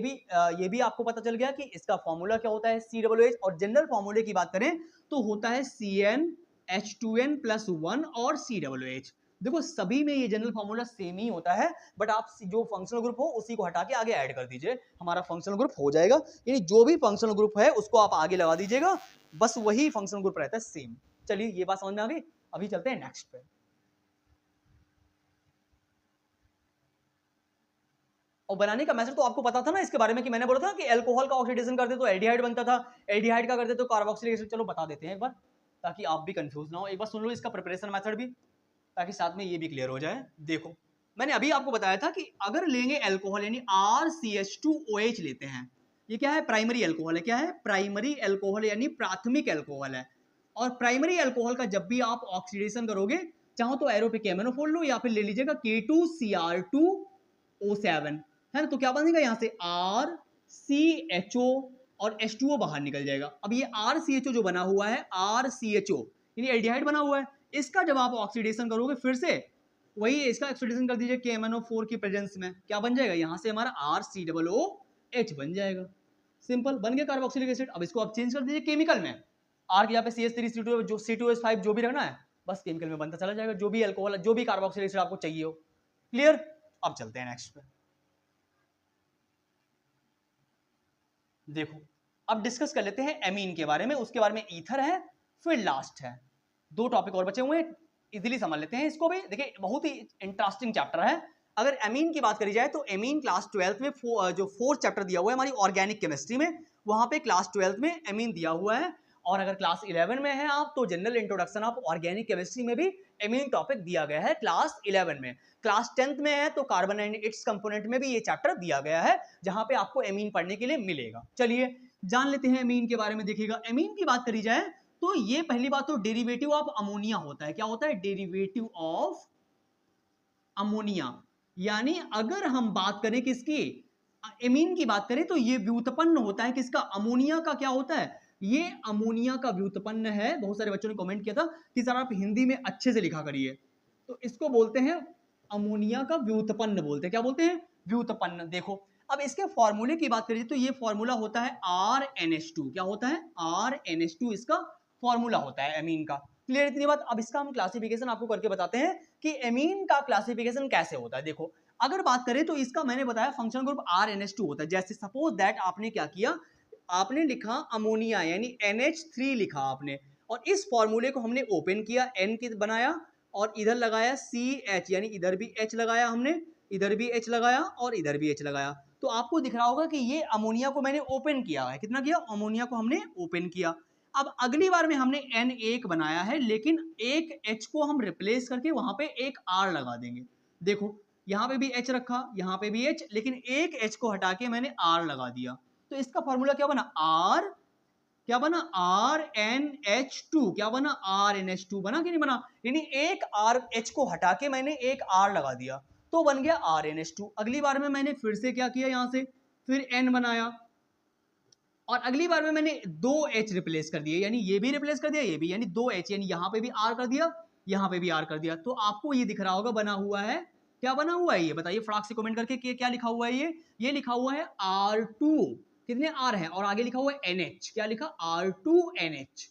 भी आपको पता चल गया कि इसका फॉर्मूला क्या होता है COOH। और जनरल फॉर्मूले की बात करें तो होता है CnH2n+1 और COOH। देखो सभी में ये जनरल फॉर्मूला सेम ही होता है, बट आप जो फंक्शनल ग्रुप हो उसी को हटा के आगे ऐड कर दीजिए, हमारा फंक्शनल ग्रुप हो जाएगा। यानी जो भी फंक्शनल ग्रुप है उसको आप आगे लगा दीजिएगा, बस वही फंक्शनल ग्रुप रहता है सेम। चलिए ये बात समझ में आ गई। अभी चलते हैं नेक्स्ट पे। और बनाने का मेथड तो आपको पता था ना इसके बारे में, कि मैंने बोला था कि अल्कोहल का ऑक्सीडेशन करते तो एल्डिहाइड बनता था, एल्डिहाइड का करते तो कार्बोक्सिलिक एसिड। चलो बता देते हैं एक बार, ताकि आप भी कंफ्यूज ना हो। एक बार सुन लो इसका प्रिपरेशन मेथड भी, ताकि साथ में ये भी क्लियर हो जाए। देखो मैंने अभी आपको बताया था कि अगर लेंगे अल्कोहल यानी RCH2OH लेते हैं, ये क्या है, प्राइमरी अल्कोहल है। क्या है, प्राइमरी अल्कोहल यानी प्राथमिक अल्कोहल है। और प्राइमरी अल्कोहल का जब भी आप ऑक्सीडेशन करोगे, चाहो तो एरो पे केमेनो फोड़ लो या फिर ले लीजिएगा K2Cr2O7, है ना, तो क्या बनेगा यहाँ से RCHO और H2O बाहर निकल जाएगा। अब ये RCHO जो बना हुआ है, RCHO यानी एल्डिहाइड बना हुआ है, इसका जब आप ऑक्सीडेशन करोगे फिर से वही इसका ऑक्सीडेशन कर दीजिए KMnO4 की प्रेजेंस में, क्या बन जाएगा यहाँ से हमारा RCOOH बन जाएगा। सिंपल, बन गया कार्बोक्सिलिक एसिड। अब इसको आप चेंज कर दीजिए केमिकल में, R के यहाँ पे CH3CO2 जो C2H5 जो भी रखना है बस केमिकल में बनता चला जाएगा, जो भी अल्कोहल जो भी कार्बोक्सिलिक एसिड आपको चाहिए हो। क्लियर, अब चलते हैं नेक्स्ट पे। देखो अब डिस्कस कर लेते हैं एमीन के बारे में, उसके बारे में ईथर है, फिर लास्ट है, 2 टॉपिक और बचे हुए हैं, इजीली समझ लेते हैं इसको भी। देखिए बहुत ही इंटरेस्टिंग चैप्टर है। अगर एमीन की बात करी जाए तो एमीन क्लास 12th में जो 4th चैप्टर दिया हुआ है हमारी ऑर्गेनिक केमिस्ट्री में, वहां पे क्लास 12th में एमीन दिया हुआ है। और अगर क्लास 11 में है आप तो general introduction of organic chemistry में भी एमीन टॉपिक दिया गया है क्लास 11 में। क्लास 10th में है तो कार्बन एंड इट्स कंपोनेंट में भी ये चैप्टर दिया गया है, जहां पे आपको एमीन पढ़ने के लिए मिलेगा। चलिए जान लेते हैं एमीन के बारे में। देखिएगा एमीन की बात करी जाए तो ये पहली बात तो डेरिवेटिव ऑफ अमोनिया होता है। क्या होता है, डेरिवेटिव ऑफ अमोनिया। यानी अगर हम बात करें किसकी, एमीन की बात करें तो ये व्युत्पन्न होता है किसका, अमोनिया का। क्या होता है, ये अमोनिया का व्युत्पन्न है। बहुत सारे बच्चों ने कमेंट किया था कि सर आप हिंदी में अच्छे से लिखा करिए, तो इसको बोलते हैं अमोनिया का व्युत्पन्न बोलते हैं। क्या बोलते हैं, व्युत्पन्न। देखो अब इसके फॉर्मूले की बात करिए तो ये फॉर्मूला होता है RNH2। क्या होता है, RNH2 इसका फॉर्मूला होता है एमीन का। क्लियर इतनी बात। अब इसका हम क्लासिफिकेशन आपको करके बताते हैं कि एमीन का क्लासिफिकेशन कैसे होता है। देखो अगर बात करें तो इसका मैंने बताया फंक्शनल ग्रुप RNH2 होता है। जैसे सपोज दैट आपने क्या किया, आपने लिखा अमोनिया यानी NH3 लिखा आपने, और इस फॉर्मूले को हमने ओपन किया, N की बनाया और इधर लगाया CH, यानी इधर भी H लगाया हमने, इधर भी H लगाया और इधर भी H लगाया। तो आपको दिख रहा होगा कि ये अमोनिया को मैंने ओपन किया है। कितना किया, अमोनिया को हमने ओपन किया। अब अगली बार में हमने N1 बनाया है, लेकिन एक H को हम रिप्लेस करके वहां पे एक R लगा देंगे। देखो यहाँ पे भी H रखा, यहाँ पे भी H, लेकिन एक H को हटा के मैंने R लगा दिया। तो इसका फॉर्मूला क्या बना? R, क्या बना? RnH2, क्या बना? RnH2 बना कि नहीं बना? यानी एक RH को हटा के मैंने एक R लगा दिया तो बन गया RnH2। अगली बार में मैंने फिर से क्या किया, यहां से फिर N बनाया और अगली बार में मैंने दो H रिप्लेस कर दिए, यानी ये भी रिप्लेस कर दिया, ये भी, यानी दो H, यानी यहाँ पे भी R कर दिया, यहाँ पे भी R कर दिया। तो आपको ये दिख रहा होगा बना हुआ है, क्या बना हुआ है ये बताइए फटाक से कमेंट करके कि क्या लिखा हुआ है ये लिखा हुआ है R2, कितने R है और आगे लिखा हुआ है NH, क्या लिखा? R2NH।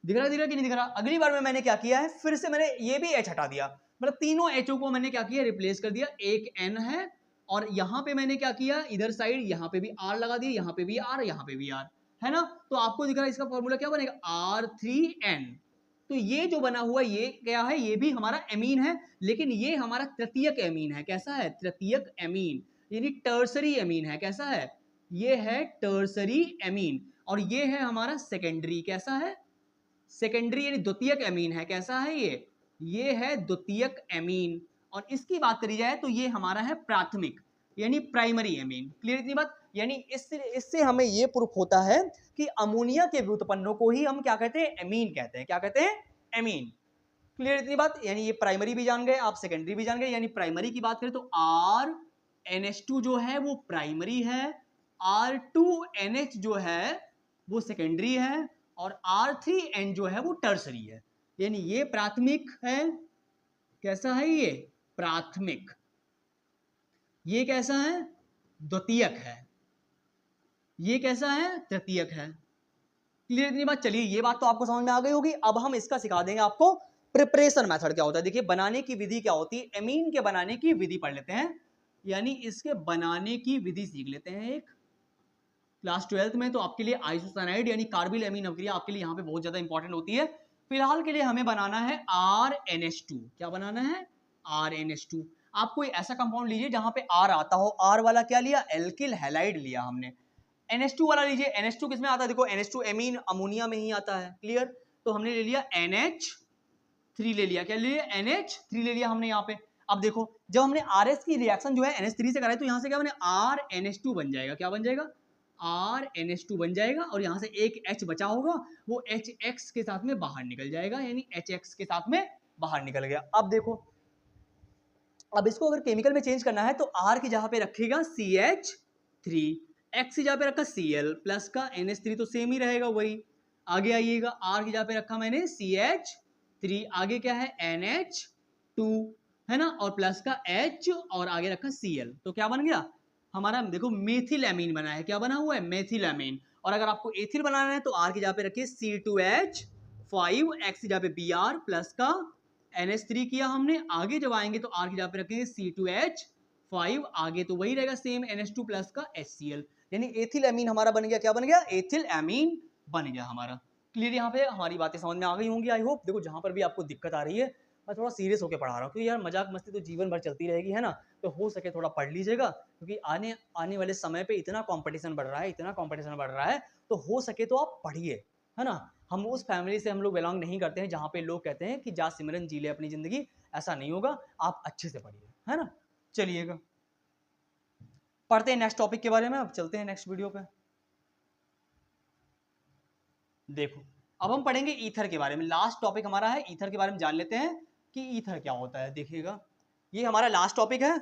दिख रहा कि नहीं दिख रहा? अगली बार में मैंने क्या किया है, फिर से मैंने ये भी H हटा दिया, मतलब तीनों H को मैंने क्या किया, रिप्लेस कर दिया। एक N है और यहाँ पे मैंने क्या किया, इधर साइड यहाँ पे भी R लगा दिया, यहाँ पे भी R, यहाँ पे भी R, है ना? तो आपको दिख रहा है इसका फॉर्मूला क्या बनेगा? R3N। तो ये जो बना हुआ ये क्या है, ये भी हमारा एमीन है, लेकिन ये हमारा तृतीयक एमीन है। कैसा है? तृतीयक एमीन, यानी टर्सरी एमीन है। कैसा है? ये है टर्सरी एमीन। और ये है हमारा सेकेंडरी, कैसा है? सेकेंडरी यानी द्वितीयक एमीन है। कैसा है ये है द्वितीयक एमीन। और इसकी बात करी जाए तो ये हमारा है प्राथमिक यानी प्राइमरी एमीन। क्लियर इतनी बात? यानी इससे हमें ये प्रूफ होता है कि अमोनिया के व्युत्पन्नों को ही हम क्या कहते हैं? एमीन कहते हैं। क्या कहते हैं? एमीन। क्लियर इतनी बात? यानी ये प्राइमरी भी जान गए आप, सेकेंडरी भी जान गए। यानी प्राइमरी की बात करें तो RnH2 जो है वो प्राइमरी है, R2NH जो है वो सेकेंडरी है और R3N जो है वो टर्सरी है। यानी ये प्राथमिक है। कैसा है ये? प्राथमिक। ये कैसा है? द्वितीयक है। ये कैसा है? तृतीयक है। क्लियर इतनी बात? चलिए ये बात तो आपको समझ में आ गई होगी। अब हम इसका सिखा देंगे आपको प्रिपरेशन मेथड क्या होता है। देखिए बनाने की विधि क्या होती है, एमीन के बनाने की विधि पढ़ लेते हैं, यानी इसके बनाने की विधि सीख लेते हैं। एक क्लास 12th में तो आपके लिए आइसोसाइनाइड यानी कार्बिल एमीन अभिक्रिया आपके लिए यहाँ पे बहुत ज्यादा इंपॉर्टेंट होती है। फिलहाल के लिए हमें बनाना है RnH2। क्या बनाना है? RnH2। आप कोई ऐसा कंपाउंड लीजिए जहां पे R आता हो। R वाला क्या लिया? एल्किल हैलाइड लिया हमने। NH2 वाला लीजिए। NH2 किसमें आता है? देखो NH2 एमीन अमोनिया में ही आता है। क्लियर? तो हमने ले लिया NH3 ले लिया। क्या ले लिया? NH3 ले लिया हमने यहाँ पे। अब देखो जब हमने RS की रिएक्शन जो है NH3 से कराई तो यहाँ से क्या बने? RnH2 बन जाएगा। क्या बन जाएगा? RnH2 बन जाएगा और यहाँ से एक H बचा होगा, वो HX के साथ में बाहर निकल जाएगा, यानी HX के साथ में बाहर निकल गया। अब देखो अब इसको अगर केमिकल में चेंज करना है तो R की जगह पे रखेगा CH3, X की जगह पे रखा Cl प्लस का NH3 तो सेम ही रहेगा वही। आगे आइएगा, R की जगह पे रखा मैंने CH3, आगे क्या है? NH2 है ना, और प्लस का H और आगे रखा Cl, तो क्या बन गया हमारा? देखो मेथिल एमीन बना है। क्या बना हुआ है? Methyl amine. और अगर आपको एथिल बनाना है तो R की जगह पे रखिए C2H5, X की जगह पे Br प्लस का NH3 किया हमने। आगे जब आएंगे तो R की जगह पे रखेंगे C2H5, आगे तो वही रहेगा सेम NH2 प्लस का HCl, यानी एथिल एमीन हमारा बन गया। क्या बन गया? एथिल एमीन बन गया हमारा। क्लियर? यहाँ पे हमारी बातें समझ में आ गई होंगी आई होप। देखो जहां पर भी आपको दिक्कत आ रही है मैं थोड़ा सीरियस होकर पढ़ा रहा हूँ, क्योंकि यार मजाक मस्ती तो जीवन भर चलती रहेगी, है ना? तो हो सके थोड़ा पढ़ लीजिएगा, क्योंकि आने वाले समय पे इतना कंपटीशन बढ़ रहा है, इतना कंपटीशन बढ़ रहा है, तो हो सके तो आप पढ़िए, है ना? हम उस फैमिली से हम लोग बिलोंग नहीं करते हैं जहाँ पे लोग कहते हैं कि जा सिमरन जी ले अपनी जिंदगी। ऐसा नहीं होगा, आप अच्छे से पढ़िए, है ना? चलिएगा पढ़ते हैं नेक्स्ट टॉपिक के बारे में। अब चलते हैं नेक्स्ट वीडियो पे। देखो अब हम पढ़ेंगे ईथर के बारे में। लास्ट टॉपिक हमारा है ईथर के बारे में, जान लेते हैं कि ईथर क्या होता है। देखिएगा ये हमारा लास्ट टॉपिक है,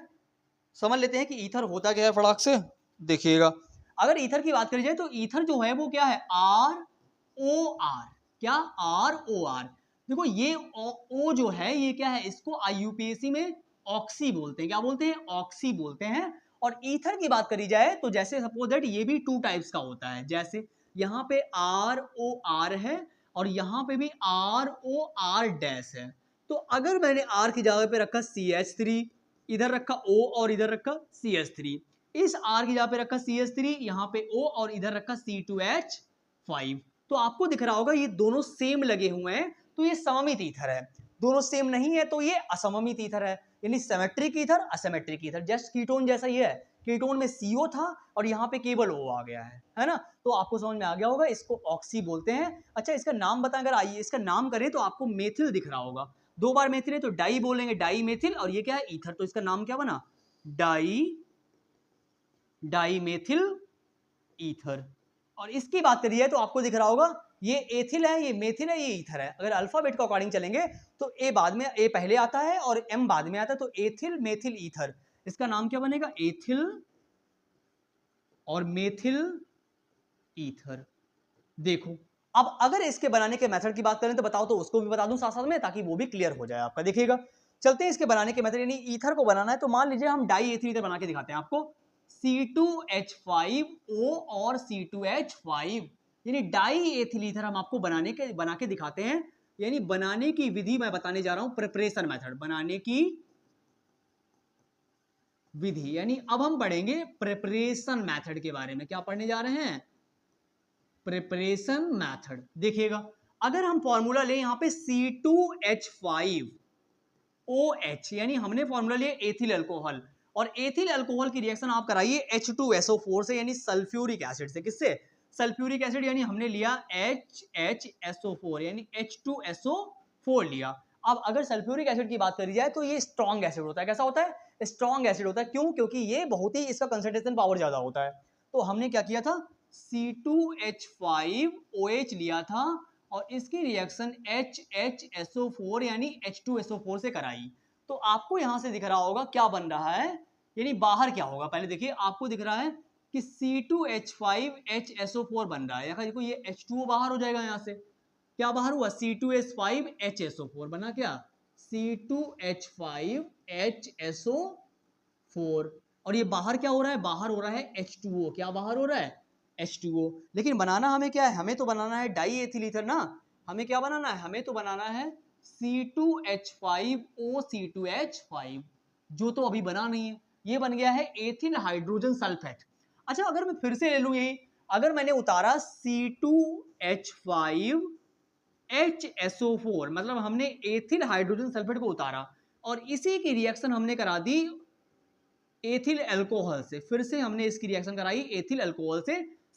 समझ लेते हैं कि ईथर होता क्या है फटाक से। देखिएगा अगर ईथर की बात करी जाए तो ईथर जो है वो क्या है? ROR। क्या? ROR। देखो ये O जो है ये क्या है? इसको IUPAC में ऑक्सी बोलते हैं। क्या बोलते हैं? ऑक्सी बोलते हैं। और ईथर की बात करी जाए तो जैसे सपोज दैट ये भी 2 टाइप्स का होता है, जैसे यहाँ पे ROR है और यहाँ पे भी ROR डैश है। तो अगर मैंने R की जगह पे रखा CH3, इधर रखा O और इधर रखा CH3, इस R की जगह पे रखा CH3, यहाँ पे O और इधर रखा C2H5, तो आपको दिख रहा होगा ये दोनों सेम लगे हुए हैं, तो ये सममित ईथर है। दोनों सेम नहीं है तो ये असममित ईथर है, यानी symmetric ether asymmetric ether. Just ketone जैसा ही है, कीटोन में CO था और यहाँ पे केवल O आ गया है ना? तो आपको समझ में आ गया होगा, इसको ऑक्सी बोलते हैं। अच्छा इसका नाम बताएं, अगर आइए इसका नाम करें तो आपको मेथिल दिख रहा होगा। 2 बार मेथिल है तो डाई बोलेंगे, डाई मेथिल, और ये क्या है ईथर, तो इसका नाम क्या बना डाई मेथिल ईथर। और इसकी बात करिए तो आपको दिख रहा होगा ये एथिल है, ये मेथिल है, ये ईथर है। अगर अल्फाबेट के अकॉर्डिंग चलेंगे तो ए बाद में, ए पहले आता है और एम बाद में आता है, तो एथिल मेथिल ईथर, इसका नाम क्या बनेगा एथिल और मेथिल ईथर। देखो अब अगर इसके बनाने के मेथड की बात करें तो बताओ, तो उसको भी बता दूं साथ साथ में, ताकि वो भी क्लियर हो जाए आपका। देखिएगा चलते हैं इसके बनाने के मेथड, यानी ईथर को बनाना है तो मान लीजिए हम डाई एथिल ईथर बना के दिखाते हैं आपको। C2H5O और C2H5, यानी डाई एथिल ईथर हम आपको बना के दिखाते हैं। यानी बनाने की विधि मैं बताने जा रहा हूं, प्रिपरेशन मेथड, बनाने की विधि। यानी अब हम पढ़ेंगे प्रिपरेशन मेथड के बारे में। क्या पढ़ने जा रहे हैं? Preparation method. देखिएगा अगर हम फॉर्मूला लें यहां पे C2H5OH, यानी हमने फॉर्मूला लिया एथिल अल्कोहल, और एथिल अल्कोहल की रिएक्शन आप कराइए H2SO4 से, यानी सल्फ्यूरिक एसिड से। किससे? सल्फ्यूरिक एसिड, यानी हमने लिया HHSO4, यानी H2SO4 लिया। अब अगर सल्फ्यूरिक एसिड की बात करी जाए तो ये स्ट्रॉन्ग एसिड होता है। कैसा होता है? स्ट्रॉन्ग एसिड होता है। क्यों? क्योंकि ये बहुत ही, इसका कंसंट्रेशन पावर ज्यादा होता है। तो हमने क्या किया था, C2H5OH लिया था और इसकी रिएक्शन HHSO4 यानी H2SO4 से कराई। तो आपको यहां से दिख रहा होगा क्या बन रहा है, यानी बाहर क्या होगा। पहले देखिए आपको दिख रहा है कि C2H5HSO4 बन रहा है। यहाँ देखो ये H2O बाहर हो जाएगा, यहां से क्या बाहर हुआ, C2H5HSO4 बना। क्या? C2H5HSO4, और ये बाहर क्या हो रहा है, बाहर हो रहा है H2O। क्या बाहर हो रहा है? H2O। लेकिन बनाना हमें क्या है, हमें तो बनाना है डाई एथिल ईथर ना। हमें क्या बनाना है, हमें तो बनाना है C2H5OC2H5, जो तो अभी बना नहीं है। ये बन गया है एथिल हाइड्रोजन सल्फेट। अच्छा अगर मैं फिर से ले लूं यही, अगर मैंने उतारा C2H5HSO4, मतलब हमने एथिल हाइड्रोजन सल्फेट को उतारा और इसी की रिएक्शन हमने करा दी एथिल अल्कोहल से। फिर से हमने इसकी रिएक्शन कराई एथिल अल्कोहल से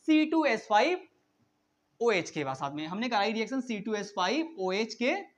C2H5OH के साथ में, हमने कराई रिएक्शन C2H5OH के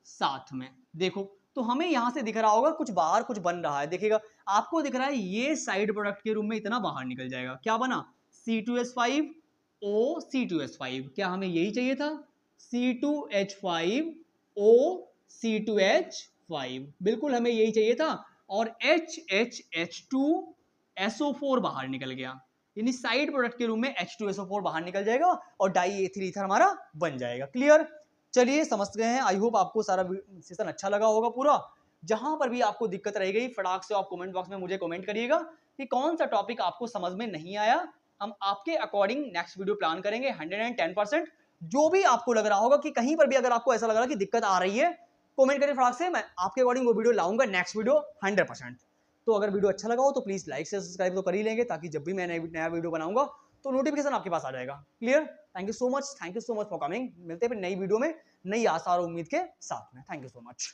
साथ में। देखो तो हमें यहां से दिख रहा होगा कुछ बाहर कुछ बन रहा है। देखिएगा आपको दिख रहा है ये साइड प्रोडक्ट के रूप में इतना बाहर निकल जाएगा। क्या बना? C2H5OC2H5। क्या हमें यही चाहिए था? C2H5OC2H5, बिल्कुल हमें यही चाहिए था। और HHH2SO4 बाहर निकल गया, यानी साइड प्रोडक्ट के रूप में H2SO4 बाहर निकल जाएगा और डाई एथिल ईथर हमारा बन जाएगा। क्लियर? चलिए समझ गए हैं। आई होप आपको सारा सेशन अच्छा लगा होगा पूरा। जहां पर भी आपको दिक्कत रह गई फटाक से आप कमेंट बॉक्स में मुझे कमेंट करिएगा कि कौन सा टॉपिक आपको समझ में नहीं आया। हम आपके अकॉर्डिंग नेक्स्ट वीडियो प्लान करेंगे 110%। जो भी आपको लग रहा होगा कि कहीं पर भी अगर आपको ऐसा लग रहा है कि दिक्कत आ रही है, कमेंट करिए फटाक से, मैं आपके अकॉर्डिंग वो वीडियो लाऊंगा नेक्स्ट वीडियो 100%। तो अगर वीडियो अच्छा लगा हो तो प्लीज लाइक से सब्सक्राइब तो कर ही लेंगे, ताकि जब भी मैं नया वीडियो बनाऊंगा तो नोटिफिकेशन आपके पास आ जाएगा। Clear? Thank you so much for coming. मिलते हैं फिर नई वीडियो में नई आशा और उम्मीद के साथ में। Thank you so much.